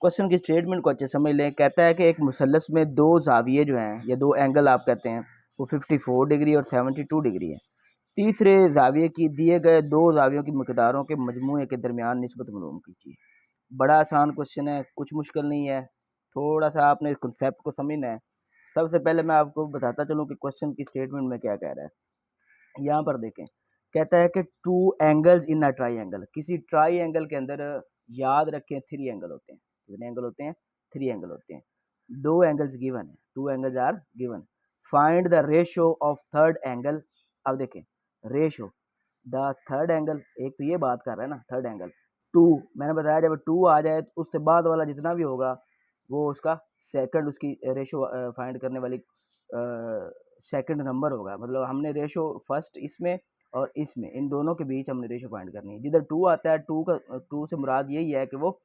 Question की स्टेटमेंट को अच्छे समझ लें। कहता है कि एक मुसल्लस में दो जाविये जो हैं, या दो एंगल आप कहते हैं, वो 54 डिग्री और 72 डिग्री है। तीसरे जाविये की दिए गए दो जावियों की मकदारों के मजमूए के दरमियान निस्बत मालूम कीजिए। बड़ा आसान क्वेश्चन है, कुछ मुश्किल नहीं है, थोड़ा सा आपने इस कंसेप्ट को समझना है। सबसे पहले मैं आपको बताता चलूँ कि क्वेश्चन की स्टेटमेंट में क्या कह रहा है। यहाँ पर देखें, कहता है कि two angles in a try angle, किसी ट्राई एंगल के अंदर याद रखें 3 एंगल होते हैं। कितने एंगल होते हैं? 3 एंगल होते हैं। दो एंगल्स गिवन है, 2 angles are given. Find the ratio of third angle. अब देखें रेशो द थर्ड एंगल, एक तो ये बात कर रहा है ना थर्ड एंगल, 2, मैंने बताया जब 2 आ जाए तो उससे बाद वाला जितना भी होगा वो उसका सेकंड, उसकी रेशो फाइंड करने वाली सेकंड नंबर होगा। मतलब हमने रेशो फर्स्ट इसमें और इसमें, इन दोनों के बीच हमने रेशो फाइंड करनी है। जिधर 2 आता है, 2 से मुराद यही है कि वो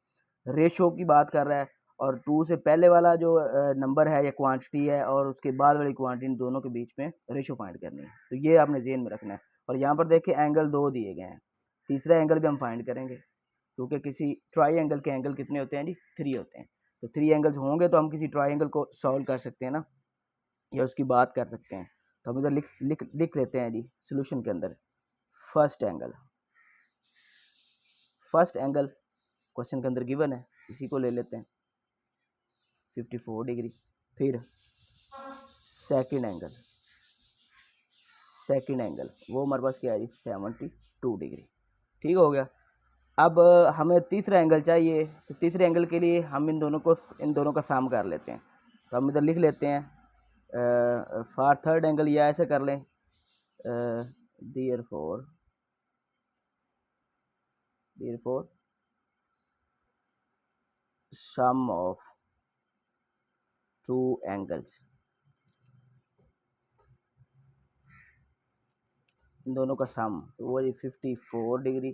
रेशो की बात कर रहा है, और 2 से पहले वाला जो नंबर है या क्वांटिटी है और उसके बाद वाली क्वांटिटी, इन दोनों के बीच में रेशो फाइंड करनी है। तो ये आपने ज़हन में रखना है। और यहाँ पर देखिए एंगल 2 दिए गए हैं, तीसरा एंगल भी हम फाइंड करेंगे, क्योंकि किसी ट्राइंगल के एंगल कितने होते हैं जी? 3 होते हैं। तो 3 एंगल्स होंगे तो हम किसी ट्राइंगल को सॉल्व कर सकते हैं ना, या उसकी बात कर सकते हैं। तो हम इधर लिख लेते हैं जी सोल्यूशन के अंदर, first angle. First angle question के अंदर गिवन है, इसी को ले लेते हैं 54 डिग्री। फिर सेकंड एंगल, सेकंड एंगल वो हमारे पास क्या है जी? 72 डिग्री। ठीक हो गया। अब हमें तीसरा एंगल चाहिए, तो तीसरे एंगल के लिए हम इन दोनों का सम कर लेते हैं। तो हम इधर लिख लेते हैं फॉर थर्ड एंगल, या ऐसे कर लें therefore sum of two angles, इन दोनों का सम, तो वो जी 54 डिग्री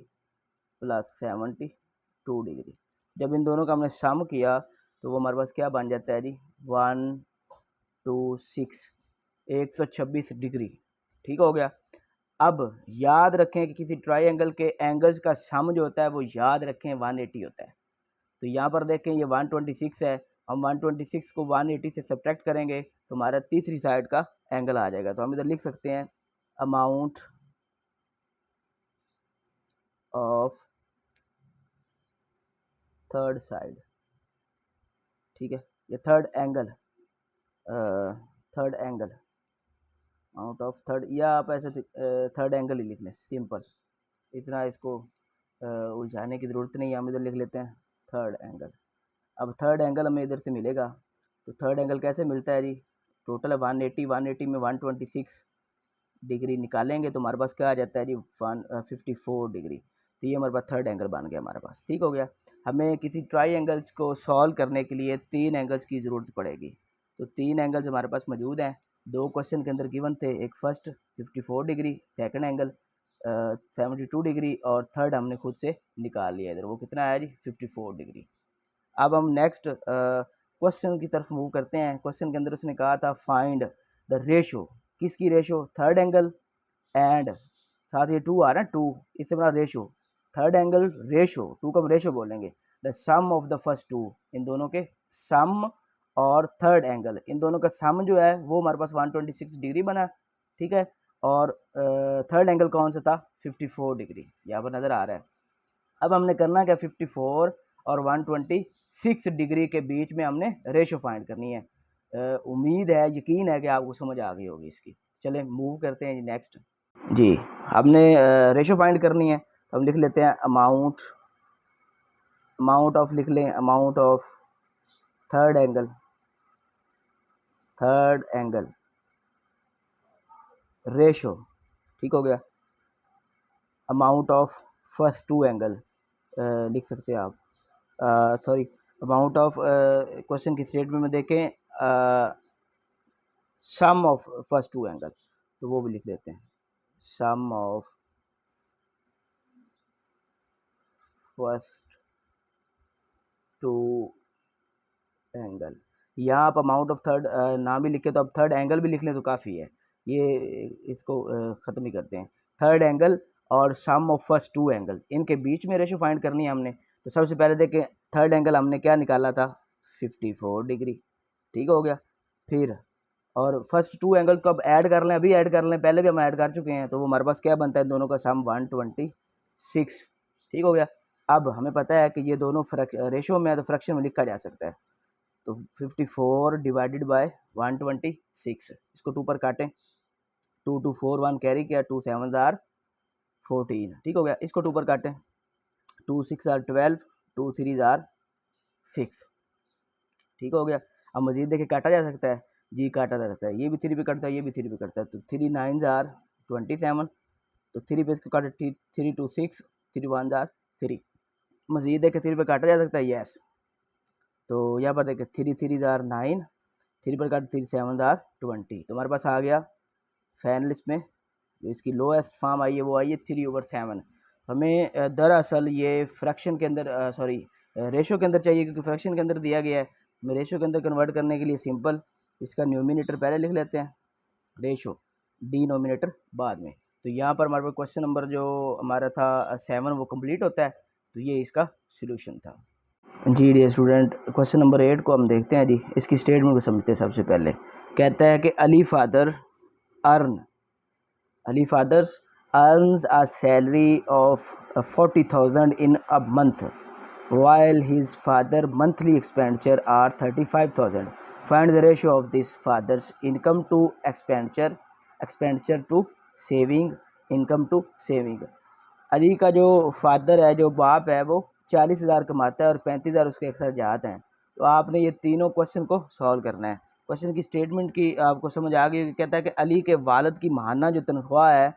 प्लस 72 डिग्री। जब इन दोनों का हमने सम किया तो वो हमारे पास क्या बन जाता है जी? 126 126 डिग्री। ठीक हो गया। अब याद रखें कि किसी ट्राइंगल के एंगल्स का सम जो होता है वो याद रखें 180 होता है। तो यहाँ पर देखें ये 126 है, हम 126 को 180 से सब्ट्रैक्ट करेंगे तो हमारा तीसरी साइड का एंगल आ जाएगा। तो हम इधर लिख सकते हैं अमाउंट ऑफ थर्ड साइड। ठीक है, ये third angle amount of third, या आप ऐसे थर्ड एंगल ही लिख लें, सिंपल, इतना इसको उलझाने की ज़रूरत नहीं है। हम इधर लिख लेते हैं थर्ड एंगल। अब थर्ड एंगल हमें इधर से मिलेगा, तो थर्ड एंगल कैसे मिलता है जी? टोटल है 180 में 126 डिग्री निकालेंगे तो हमारे पास क्या आ जाता है जी? 54 डिग्री। तो ये हमारे पास थर्ड एंगल बन गया हमारे पास। ठीक हो गया। हमें किसी ट्राई एंगल्स को सॉल्व करने के लिए 3 एंगल्स की ज़रूरत पड़ेगी। तो 3 एंगल्स हमारे पास मौजूद हैं, 2 क्वेश्चन के अंदर गिवन थे, एक first 54 degree, second angle 72 degree, और थर्ड हमने खुद से निकाल लिया इधर, वो कितना आया जी? 54 डिग्री। अब हम नेक्स्ट क्वेश्चन की तरफ मूव करते हैं। क्वेश्चन के अंदर उसने कहा था फाइंड द रेशो, किसकी रेशो? थर्ड एंगल एंड साथ ये 2 आ रहा है, 2 इससे बड़ा रेशो, थर्ड एंगल रेशो, 2 का हम रेशो बोलेंगे, the sum of the first 2, इन दोनों के सम, और थर्ड एंगल, इन दोनों का सम जो है वो हमारे पास 126 डिग्री बना। ठीक है, और थर्ड एंगल कौन सा था? 54 डिग्री, यहाँ पर नज़र आ रहा है। अब हमने करना क्या? 54 और 126 डिग्री के बीच में हमने रेशो फाइंड करनी है। उम्मीद है, यकीन है कि आपको समझ आ गई होगी इसकी। चलें मूव करते हैं जी नेक्स्ट। जी, हमने रेशो फाइंड करनी है, तो हम लिख लेते हैं अमाउंट ऑफ, लिख लें amount of third angle ratio. ठीक हो गया। अमाउंट ऑफ फर्स्ट 2 एंगल लिख सकते हैं आप, सॉरी, अमाउंट ऑफ क्वेश्चन की स्टेटमेंट में देखें सम ऑफ फर्स्ट 2 एंगल, तो वो भी लिख लेते हैं सम ऑफ फर्स्ट 2 एंगल। यहाँ आप अमाउंट ऑफ थर्ड ना भी लिखे तो अब थर्ड एंगल भी लिख लें तो काफ़ी है। ये इसको ख़त्म ही करते हैं। थर्ड एंगल और सम ऑफ फर्स्ट 2 एंगल, इनके बीच में रेशो फाइंड करनी है हमने। तो सबसे पहले देखें, थर्ड एंगल हमने क्या निकाला था? 54 डिग्री। ठीक हो गया। फिर और फर्स्ट 2 एंगल को अब ऐड कर लें, अभी ऐड कर लें, पहले भी हम ऐड कर चुके हैं, तो वो हमारे पास क्या बनता है? दोनों का सम 126। ठीक हो गया। अब हमें पता है कि ये दोनों रेशो में है तो फ्रैक्शन में लिखा जा सकता है। तो 54 डिवाइडेड बाय 126, इसको 2 पर काटें, 2 2 4 1 कैरी किया, 2 7 आर 14। ठीक हो गया। इसको 2 पर काटें, 2 6 आर 12, 2 3 आर 6। ठीक हो गया। अब मजीद देखे काटा जा सकता है जी, काटा जा सकता है, ये भी 3 पे कटता है, ये भी 3 पे कटता है, तो 3 9 आर 27, तो 3 पे इसको काटे, 3 2 6, 3 1 आर 3। मज़ीद है कि 3 पे काटा जा सकता है, यस। तो यहाँ पर देखिए 3 3 ज़ार 9, 3 पर काट 3 7 ज़ार 20। तो हमारे पास आ गया फाइनल इसमें जो इसकी लोएस्ट फॉर्म आई है वो आई है 3/7। हमें दरअसल ये फ्रैक्शन के अंदर सॉरी रेशो के अंदर चाहिए, क्योंकि फ्रैक्शन के अंदर दिया गया है। हमें रेशो के अंदर कन्वर्ट करने के लिए सिंपल इसका न्यूमिनेटर पहले लिख लेते हैं, रेशो, डिनोमिनेटर बाद में। तो यहाँ पर हमारे पास क्वेश्चन नंबर जो हमारा था 7 वो कंप्लीट होता है। तो ये इसका सोल्यूशन था। जी डियर स्टूडेंट, क्वेश्चन नंबर 8 को हम देखते हैं जी। इसकी स्टेटमेंट को समझते हैं। सबसे पहले कहता है कि Ali fathers earns a salary of 40,000 in a month while his father monthly expenditure are 35,000. Find the ratio of this father's income to expenditure to saving, income to saving. Ali का जो फादर है, जो बाप है, वो 40,000 कमाता है और 35,000 उसके अखराजात हैं। तो आपने ये तीनों क्वेश्चन को सॉल्व करना है। क्वेश्चन की स्टेटमेंट की आपको समझ आ गई। कहता है कि अली के वालिद की माहाना जो तनख्वाह है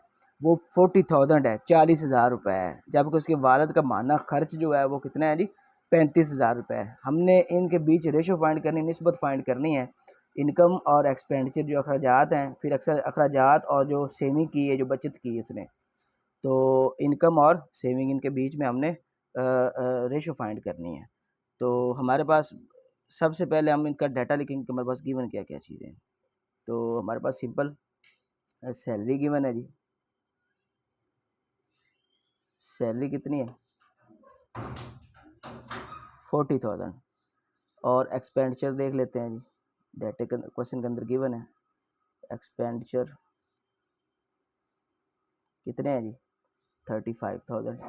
वो 40,000 है, 40,000 रुपये है, जबकि उसके वालिद का माहाना खर्च जो है वो कितना है जी, 35,000 रुपये है। हमने इनके बीच रेशो फाइंड करनी, निस्बत फाइंड करनी है। इनकम और एक्सपेंडिचर जो अखराजात हैं, फिर अक्सर अखराजात और जो सेविंग की है, जो बचत की है उसने, तो इनकम और सेविंग इनके बीच में हमने रेशो फाइंड करनी है। तो हमारे पास सबसे पहले हम इनका डाटा लिखेंगे कि हमारे पास गिवन क्या क्या चीज़ें हैं। तो हमारे पास सिंपल सैलरी गिवन है जी। सैलरी कितनी है, 40,000। और एक्सपेंडिचर देख लेते हैं जी। डाटे के क्वेश्चन के अंदर गिवन है एक्सपेंडिचर कितने हैं जी, 35,000,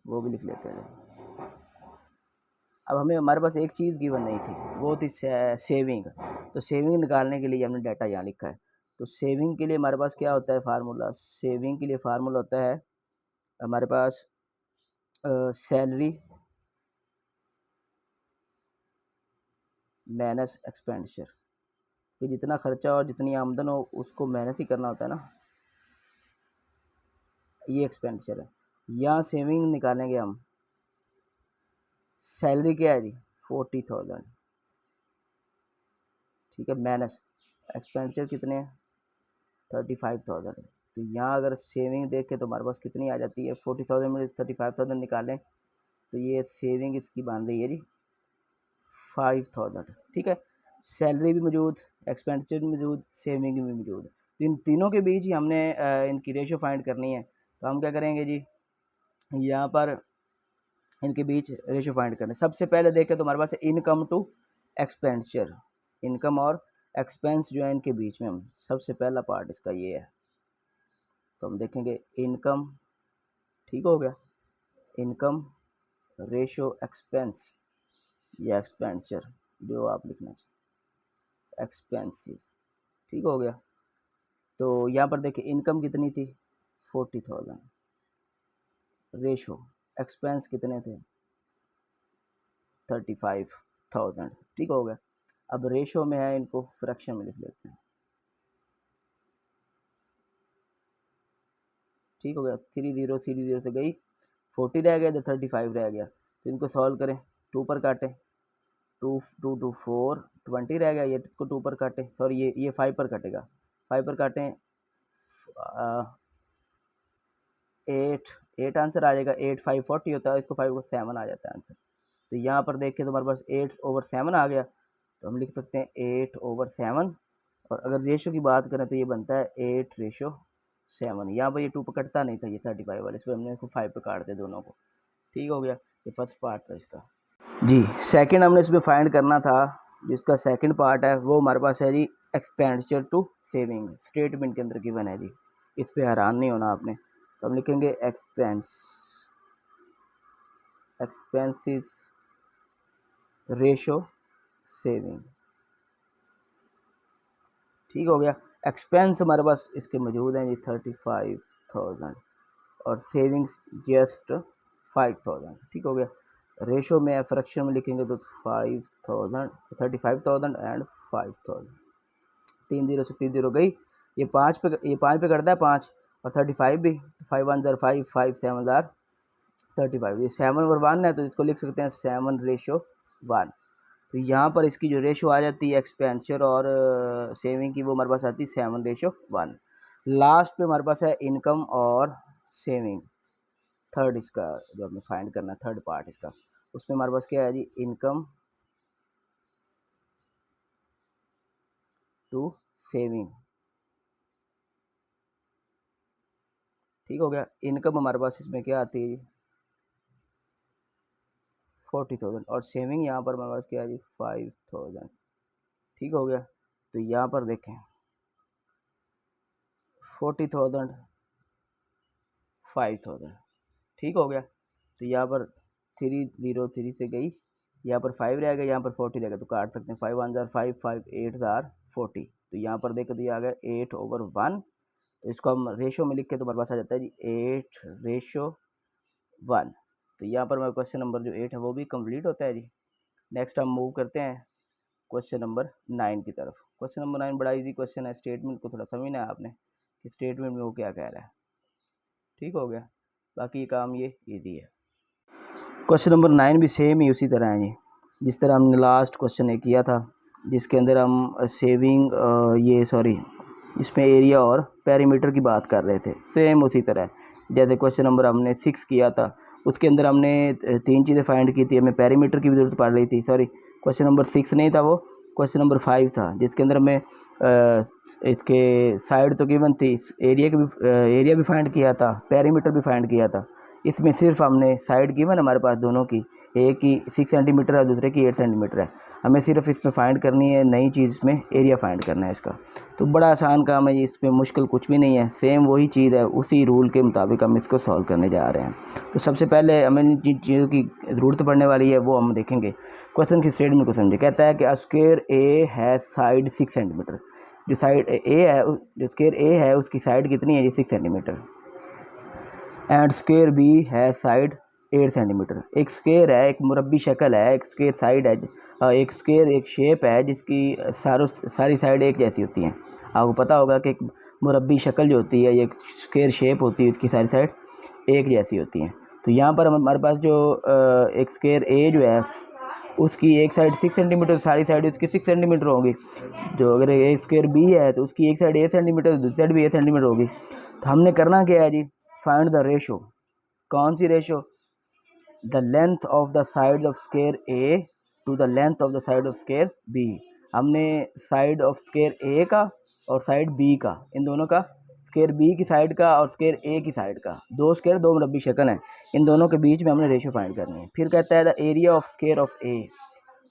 वो भी लिख लेते हैं। अब हमें हमारे पास एक चीज़ गिवन नहीं थी, वो थी सेविंग। तो सेविंग निकालने के लिए हमने डाटा यहाँ लिखा है। तो सेविंग के लिए हमारे पास क्या होता है फार्मूला, सेविंग के लिए फार्मूला होता है हमारे पास सैलरी माइनस एक्सपेंडिचर। तो जितना खर्चा और जितनी आमदन हो उसको मेहनत ही करना होता है ना, ये एक्सपेंडिचर है। यहाँ सेविंग निकालेंगे हम। सैलरी क्या है जी, 40,000, ठीक है, माइनस एक्सपेंडिचर कितने हैं, 35,000। तो यहाँ अगर सेविंग देखें तो हमारे पास कितनी आ जाती है, 40,000 में 35,000 निकालें तो ये सेविंग इसकी बन रही है जी 5,000, ठीक है। सैलरी भी मौजूद, एक्सपेंडिचर भी मौजूद, सेविंग भी मौजूद। तो इन तीनों के बीच ही हमने इनकी रेशो फाइंड करनी है। तो हम क्या करेंगे जी, यहाँ पर इनके बीच रेशो फाइंड करना है। सबसे पहले देखें तो हमारे पास इनकम टू एक्सपेंडिचर, इनकम और एक्सपेंस जो है इनके बीच में, हम सबसे पहला पार्ट इसका ये है। तो हम देखेंगे इनकम, ठीक हो गया, इनकम रेशो एक्सपेंस या एक्सपेंडिचर जो आप लिखना चाहिए, एक्सपेंसेस, ठीक हो गया। तो यहाँ पर देखिए इनकम कितनी थी, 40,000, रेशो एक्सपेंस कितने थे, 35,000, ठीक हो गया। अब रेशो में है, इनको फ्रैक्शन में लिख लेते हैं, ठीक हो गया। 3 0 से गई, 40 रह गया, इधर 35 रह गया। तो इनको सॉल्व करें, 2 पर काटें, 2 2 2 4, 20 रह गया, ये इसको 2 पर काटें, सॉरी ये 5 पर कटेगा, 5 पर काटें, 8 आंसर आ जाएगा। 8 5 40 होता है, इसको 5 को 7 आ जाता है आंसर। तो यहाँ पर देखें तो हमारे पास 8/7 आ गया। तो हम लिख सकते हैं 8/7। और अगर रेशो की बात करें तो ये बनता है 8/7। यहाँ पर ये 2 पर कटता नहीं था, ये 35 वाले, इस पर हमने इसको 5 पर काट दिया दोनों को, ठीक हो गया। ये फर्स्ट पार्ट था इसका जी। सेकंड हमने इसमें फाइंड करना था, जिसका सेकंड पार्ट है वो हमारे पास है जी एक्सपेंडिचर टू सेविंग। स्टेटमेंट के अंदर गिवन है जी, इस पर हैरान नहीं होना आपने। तो हम लिखेंगे एक्सपेंसेस रेशो सेविंग, ठीक हो गया। एक्सपेंस हमारे पास इसके मौजूद हैं जी 35,000 और सेविंग्स जस्ट 5,000, ठीक हो गया। रेशो में फ्रैक्शन में लिखेंगे तो 5,000, 35,000 एंड 5,000, 3 0 से 3 0 गई, ये 5 पे करता है 5 और 35 भी, तो 5 1 ज़ार 5, 5 7 ज़ार 35। ये 7/1 है तो इसको लिख सकते हैं 7:1। तो यहाँ पर इसकी जो रेशो आ जाती है एक्सपेंडिचर और सेविंग की, वो हमारे पास आती है 7:1। लास्ट पे हमारे पास है इनकम और सेविंग, थर्ड इसका जो हमें फाइंड करना है, थर्ड पार्ट इसका, उसमें हमारे पास क्या है जी, इनकम टू सेविंग। ठीक हो गया। इनकम हमारे पास इसमें क्या आती है जी, 40,000, और सेविंग यहाँ पर हमारे पास क्या है जी, 5,000। ठीक हो गया। तो यहाँ पर देखें 40,000, 5,000। ठीक हो गया। तो यहाँ पर 303 से गई, यहाँ पर 5 रह गया, यहाँ पर 40 रह गया, तो काट सकते हैं। 5 1 जार 5, 5 8 जार 40। तो यहाँ पर देखें तो ये आ गया 8/1। तो इसको हम रेशो में लिख के तो हमारे पास आ जाता है जी 8:1। तो यहाँ पर हमारा क्वेश्चन नंबर जो 8 है वो भी कंप्लीट होता है जी। नेक्स्ट हम मूव करते हैं क्वेश्चन नंबर 9 की तरफ। क्वेश्चन नंबर 9 बड़ा इजी क्वेश्चन है, स्टेटमेंट को थोड़ा समझना है आपने कि स्टेटमेंट में वो क्या कह रहा है। ठीक हो गया। बाकी ये काम ये इजी है। क्वेश्चन नंबर 9 भी सेम ही उसी तरह है जी, जिस तरह हमने लास्ट क्वेश्चन एक किया था, जिसके अंदर हम इसमें एरिया और पेरीमीटर की बात कर रहे थे। सेम उसी तरह जैसे क्वेश्चन नंबर हमने 6 किया था, उसके अंदर हमने 3 चीज़ें फाइंड की थी, हमें पेरीमीटर की भी ज़रूरत पड़ रही थी। सॉरी, क्वेश्चन नंबर 6 नहीं था, वो क्वेश्चन नंबर 5 था, जिसके अंदर हमें इसके साइड तो गिवन थी, एरिया भी फाइंड किया था, पेरीमीटर भी फाइंड किया था। इसमें सिर्फ हमने साइड गिवन हमारे पास दोनों की, एक की 6 सेंटीमीटर है, दूसरे की 8 सेंटीमीटर है। हमें सिर्फ इसमें फाइंड करनी है, नई चीज़ इसमें एरिया फाइंड करना है इसका। तो बड़ा आसान काम है जी, इसमें मुश्किल कुछ भी नहीं है, सेम वही चीज़ है, उसी रूल के मुताबिक हम इसको सॉल्व करने जा रहे हैं। तो सबसे पहले हमें जिन चीज़ों की ज़रूरत पड़ने वाली है वो हम देखेंगे। क्वेश्चन की स्टेटमेंट को समझे। कहता है कि स्क्वायर ए है साइड 6 सेंटीमीटर। जो साइड ए है, जो स्क्वायर ए है उसकी साइड कितनी है जी, 6 सेंटीमीटर। एंड स्क्वायर बी है साइड 8 सेंटीमीटर। एक स्क्वायर है, एक मुरब्बी शक्ल है, एक स्क्वायर साइड है, एक स्क्वायर एक शेप है जिसकी सारी साइड एक जैसी होती हैं। आपको पता होगा कि एक मुरब्बी शक्ल जो होती है, ये स्क्वायर शेप होती है, उसकी सारी साइड एक जैसी होती हैं। तो यहाँ पर हमारे पास जो एक स्क्वायर ए जो है उसकी एक साइड 6 सेंटीमीटर, सारी साइड उसकी 6 सेंटीमीटर होगी। जो अगर एक स्क्वायर बी है तो उसकी एक साइड 8 सेंटीमीटर, दूसरी साइड भी 8 सेंटीमीटर होगी। तो हमने करना क्या है जी, फाइंड द रेशो। कौन सी ratio? The length of the side of square A to the length of the side of square B. हमने साइड ऑफ स्क्वायर ए का और साइड बी का, इन दोनों का, स्क्वायर बी की साइड का और स्क्वायर ए की साइड का, दो स्क्वायर दो मुरब्बी शक्ल हैं, इन दोनों के बीच में हमने रेशो फाइंड करनी है। फिर कहता है the area of square of a.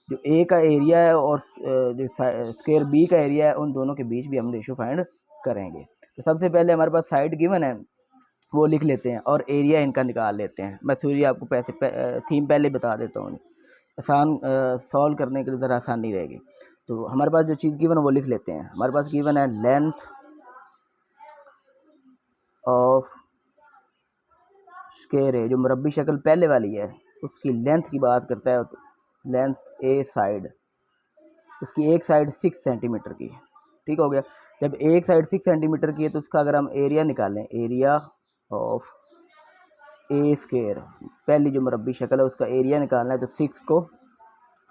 जो ए का एरिया है और जो स्क्वायर बी का एरिया है, उन दोनों के बीच भी हम रेशो फाइंड करेंगे। तो सबसे पहले हमारे पास साइड गिवन है, वो लिख लेते हैं और एरिया इनका निकाल लेते हैं। मैं थ्योरी आपको थीम पहले बता देता हूँ, आसान सॉल्व करने के लिए ज़रा आसानी रहेगी। तो हमारे पास जो चीज़ गिवन है वो लिख लेते हैं। हमारे पास गिवन है लेंथ ऑफ स्क्वायर है, जो मुरब्बी शक्ल पहले वाली है उसकी लेंथ की बात करता है। तो लेंथ ए साइड, उसकी एक साइड 6 सेंटीमीटर की। ठीक हो गया। जब एक साइड 6 सेंटीमीटर की है तो उसका अगर हम एरिया निकालें, एरिया ऑफ ए स्क्वायर, पहली जो मुरब्बी शक्ल है उसका एरिया निकालना है, तो 6 को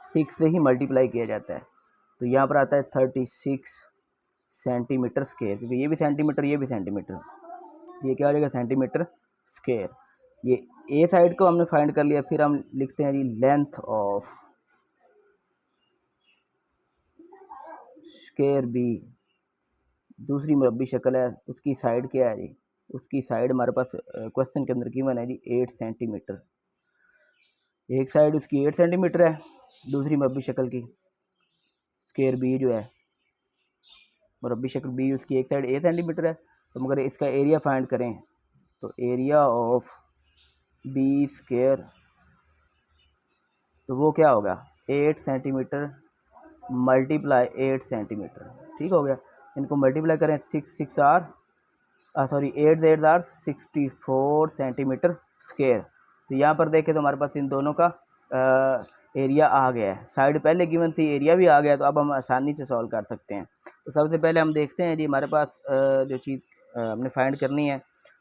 6 से ही मल्टीप्लाई किया जाता है। तो यहाँ पर आता है 36 सेंटीमीटर स्क्वायर, क्योंकि ये भी सेंटीमीटर ये भी सेंटीमीटर, ये क्या हो जाएगा, सेंटीमीटर स्क्वायर। ये ए साइड को हमने फाइंड कर लिया। फिर हम लिखते हैं जी लेंथ ऑफ स्क्वायर बी, दूसरी मुरब्बी शक्ल है, उसकी साइड क्या है जी, उसकी साइड हमारे पास क्वेश्चन के अंदर गिवन है जी 8 सेंटीमीटर। एक साइड उसकी 8 सेंटीमीटर है, दूसरी मुरब्बी शक्ल की स्क्वायर बी जो है, मुरब्बी शक्ल बी, उसकी एक साइड 8 सेंटीमीटर है। तो मगर इसका एरिया फाइंड करें तो एरिया ऑफ बी स्क्वायर, तो वो क्या होगा, 8 सेंटीमीटर मल्टीप्लाई 8 सेंटीमीटर। ठीक हो गया। इनको मल्टीप्लाई करें, 6 आर 8 8 आर 64 सेंटीमीटर स्क्वायर। तो यहाँ पर देखें तो हमारे पास इन दोनों का एरिया आ गया है। साइड पहले गिवन थी, एरिया भी आ गया, तो अब हम आसानी से सॉल्व कर सकते हैं। तो सबसे पहले हम देखते हैं जी, हमारे पास जो चीज़ हमने फाइंड करनी है,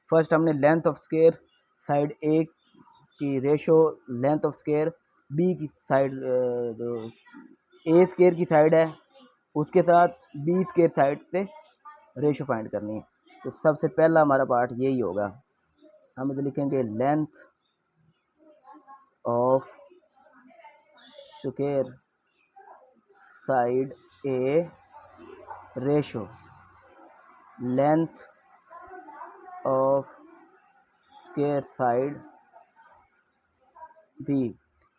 फर्स्ट हमने length of square side A की ratio length of square B की साइड जो ए स्केयर की साइड है उसके साथ बी स्केयर साइड से रेशो फाइंड करनी है। तो सबसे पहला हमारा पार्ट यही होगा, हम इधर लिखेंगे length of square side A ratio length of square side B.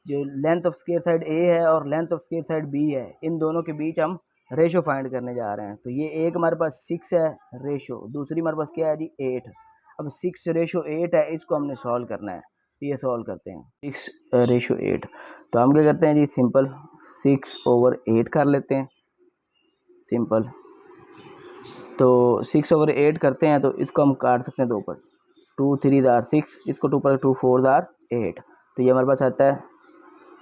जो length of square side A है और length of square side B है, इन दोनों के बीच हम रेशो फाइंड करने जा रहे हैं। तो ये एक हमारे पास 6 है रेशो, दूसरी हमारे पास क्या है जी 8। अब 6 रेशो 8 है, इसको हमने सॉल्व करना है। ये सॉल्व करते हैं 6 रेशो 8। तो हम क्या करते हैं जी सिंपल 6/8 कर लेते हैं सिंपल। तो 6/8 करते हैं तो इसको हम काट सकते हैं 2 पर, 2 3 * 6, इसको 2 पर 2 4 * 8। तो ये हमारे पास आता है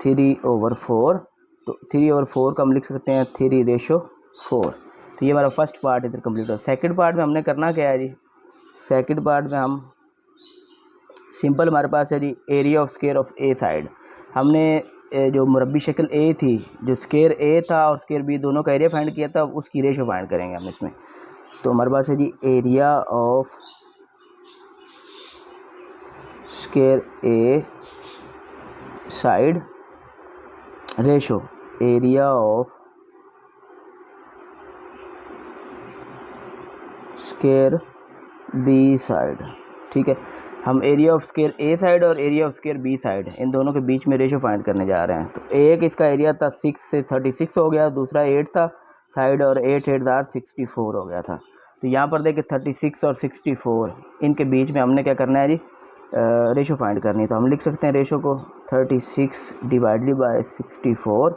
3/4। तो 3/4 का हम लिख सकते हैं 3 रेशो 4। तो ये हमारा फर्स्ट पार्ट इधर कंप्लीट हो। सेकंड पार्ट में हमने करना क्या है जी, सेकंड पार्ट में हम सिंपल हमारे पास है जी area of square of A side. हमने जो मुरब्बी शक्ल ए थी, जो स्केयर ए था और स्केयर बी दोनों का एरिया फाइंड किया था, उसकी रेशो फाइंड करेंगे हम इसमें। तो हमारे पास है जी area of square a side ratio area of square b side. ठीक है, हम area of square a side और area of square b side इन दोनों के बीच में रेशो फाइंड करने जा रहे हैं। तो एक इसका एरिया था 6 से 36 हो गया, दूसरा 8 था साइड और 8 8 * 64 हो गया था। तो यहाँ पर देखिए 36 और 64 इनके बीच में हमने क्या करना है जी रेशो फाइंड करनी है। तो हम लिख सकते हैं रेशो को 36 / 64,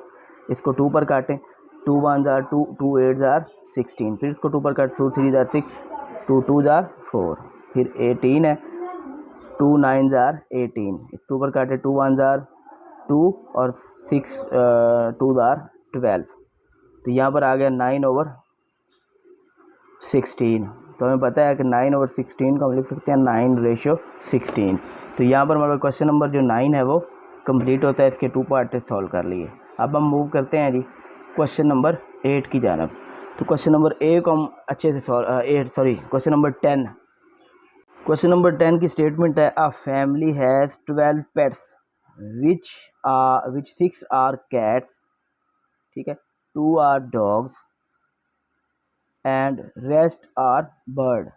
इसको 2 पर काटें, 2 1 * 2, 2 8 * 16, फिर इसको 2 पर काट, 2 3 * 6, 2 2 * 4, फिर 18 है, 2 9 * 18, इस 2 पर काटे, 2 1 * 2 और 6 2 * 12। तो यहाँ पर आ गया 9/16। तो हमें पता है कि 9/16 को हम लिख सकते हैं 9/16। तो यहाँ पर हमारा क्वेश्चन नंबर जो 9 है वो कंप्लीट होता है। इसके 2 पार्ट सॉल्व कर लिए। अब हम मूव करते हैं जी क्वेश्चन नंबर 8 की जानब। तो क्वेश्चन नंबर 8 को हम अच्छे से क्वेश्चन नंबर 10। क्वेश्चन नंबर 10 की स्टेटमेंट है, a family has 12 pets which 6 are cats, ठीक है, 2 are dogs and rest are bird.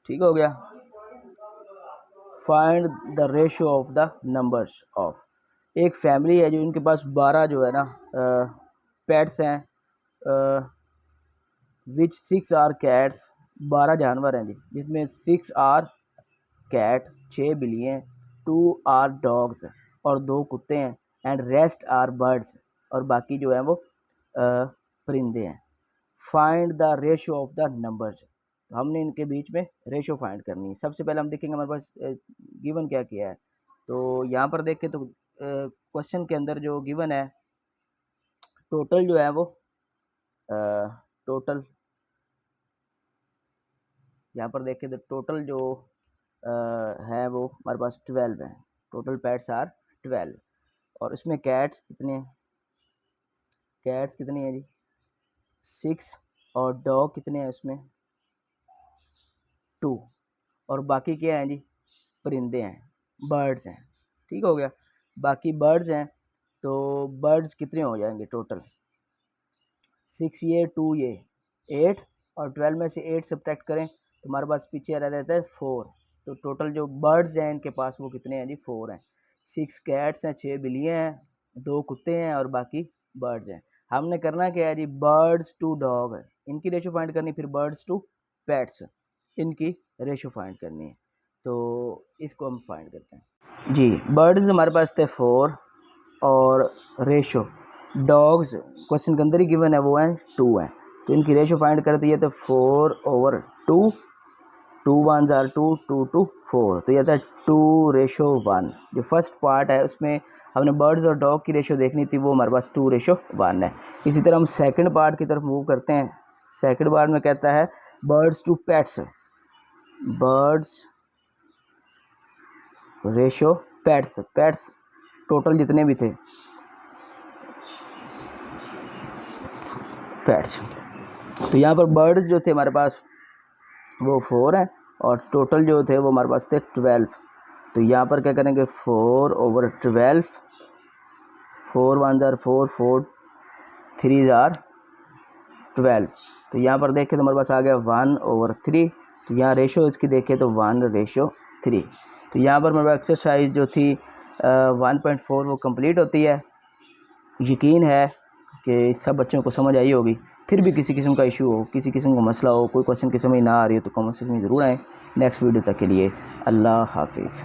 ठीक हो गया। Find the ratio of the numbers of. एक फैमिली है जो इनके पास 12 जो है ना पेट्स हैं, विच 6 आर कैट्स, 12 जानवर हैं जी, जिसमें 6 आर कैट 6 बिल्ली हैं, 2 आर डॉग्स और 2 कुत्ते हैं, एंड रेस्ट आर बर्ड्स और बाकी जो है वो परिंदे हैं। Find the ratio of the numbers. तो हमने इनके बीच में रेशो फाइंड करनी है। सबसे पहले हम देखेंगे हमारे पास गिवन क्या किया है। तो यहाँ पर देखें तो क्वेश्चन के अंदर जो गिवन है टोटल जो है वो टोटल, यहाँ पर देखें तो टोटल जो है वो हमारे पास 12 है। टोटल पेट्स आर 12 और इसमें कैट्स कितने हैं, कैट्स कितनी है जी 6 और डॉग कितने हैं उसमें 2 और बाकी क्या है जी परिंदे हैं, बर्ड्स हैं। ठीक हो गया। बाकी बर्ड्स हैं तो बर्ड्स कितने हो जाएंगे टोटल 6 ये 2 ये 8 और 12 में से 8 सब्ट्रैक्ट करें तो हमारे पास पीछे रह जाता है 4। तो टोटल जो बर्ड्स हैं इनके पास वो कितने हैं जी 4 हैं। 6 कैट्स हैं, 6 बिल्लियाँ हैं, 2 कुत्ते हैं और बाकी बर्ड्स हैं। हमने करना क्या है जी बर्ड्स टू डॉग है, इनकी रेशो फाइंड करनी, फिर बर्ड्स टू पेट्स इनकी रेशो फाइंड करनी है। तो इसको हम फाइंड करते हैं जी। बर्ड्स हमारे पास थे 4 और रेशो डॉग्स क्वेश्चन के अंदर ही गिवन है वो है 2 है। तो इनकी रेशो फाइंड करते ये तो 4/2, 2 1 * 2, 2 2 4। तो ये था 2/1। जो फर्स्ट पार्ट है उसमें हमने बर्ड्स और डॉग की रेशो देखनी थी, वो हमारे पास 2/1 है। इसी तरह हम सेकंड पार्ट की तरफ मूव करते हैं। सेकंड पार्ट में कहता है birds to pets, birds ratio pets, pets total जितने भी थे पेट्स, तो यहाँ पर बर्ड्स जो थे हमारे पास वो 4 हैं और टोटल जो थे वो हमारे पास थे 12। तो यहाँ पर क्या करेंगे 4/12, 4 1 जार 4, 4 3 जार 12। तो यहाँ पर देखें तो हमारे पास आ गया 1/3। तो यहाँ रेशो इसकी देखें तो 1/3। तो यहाँ पर हमारे एक्सरसाइज जो थी 1.4 वो कंप्लीट होती है। यकीन है कि सब बच्चों को समझ आई होगी। फिर भी किसी किस्म का इशू हो, किसी किस्म का मसला हो, कोई क्वेश्चन की समझ ना आ रही हो तो कमेंट सेक्शन में ज़रूर आएँ। नेक्स्ट वीडियो तक के लिए अल्लाह हाफिज़।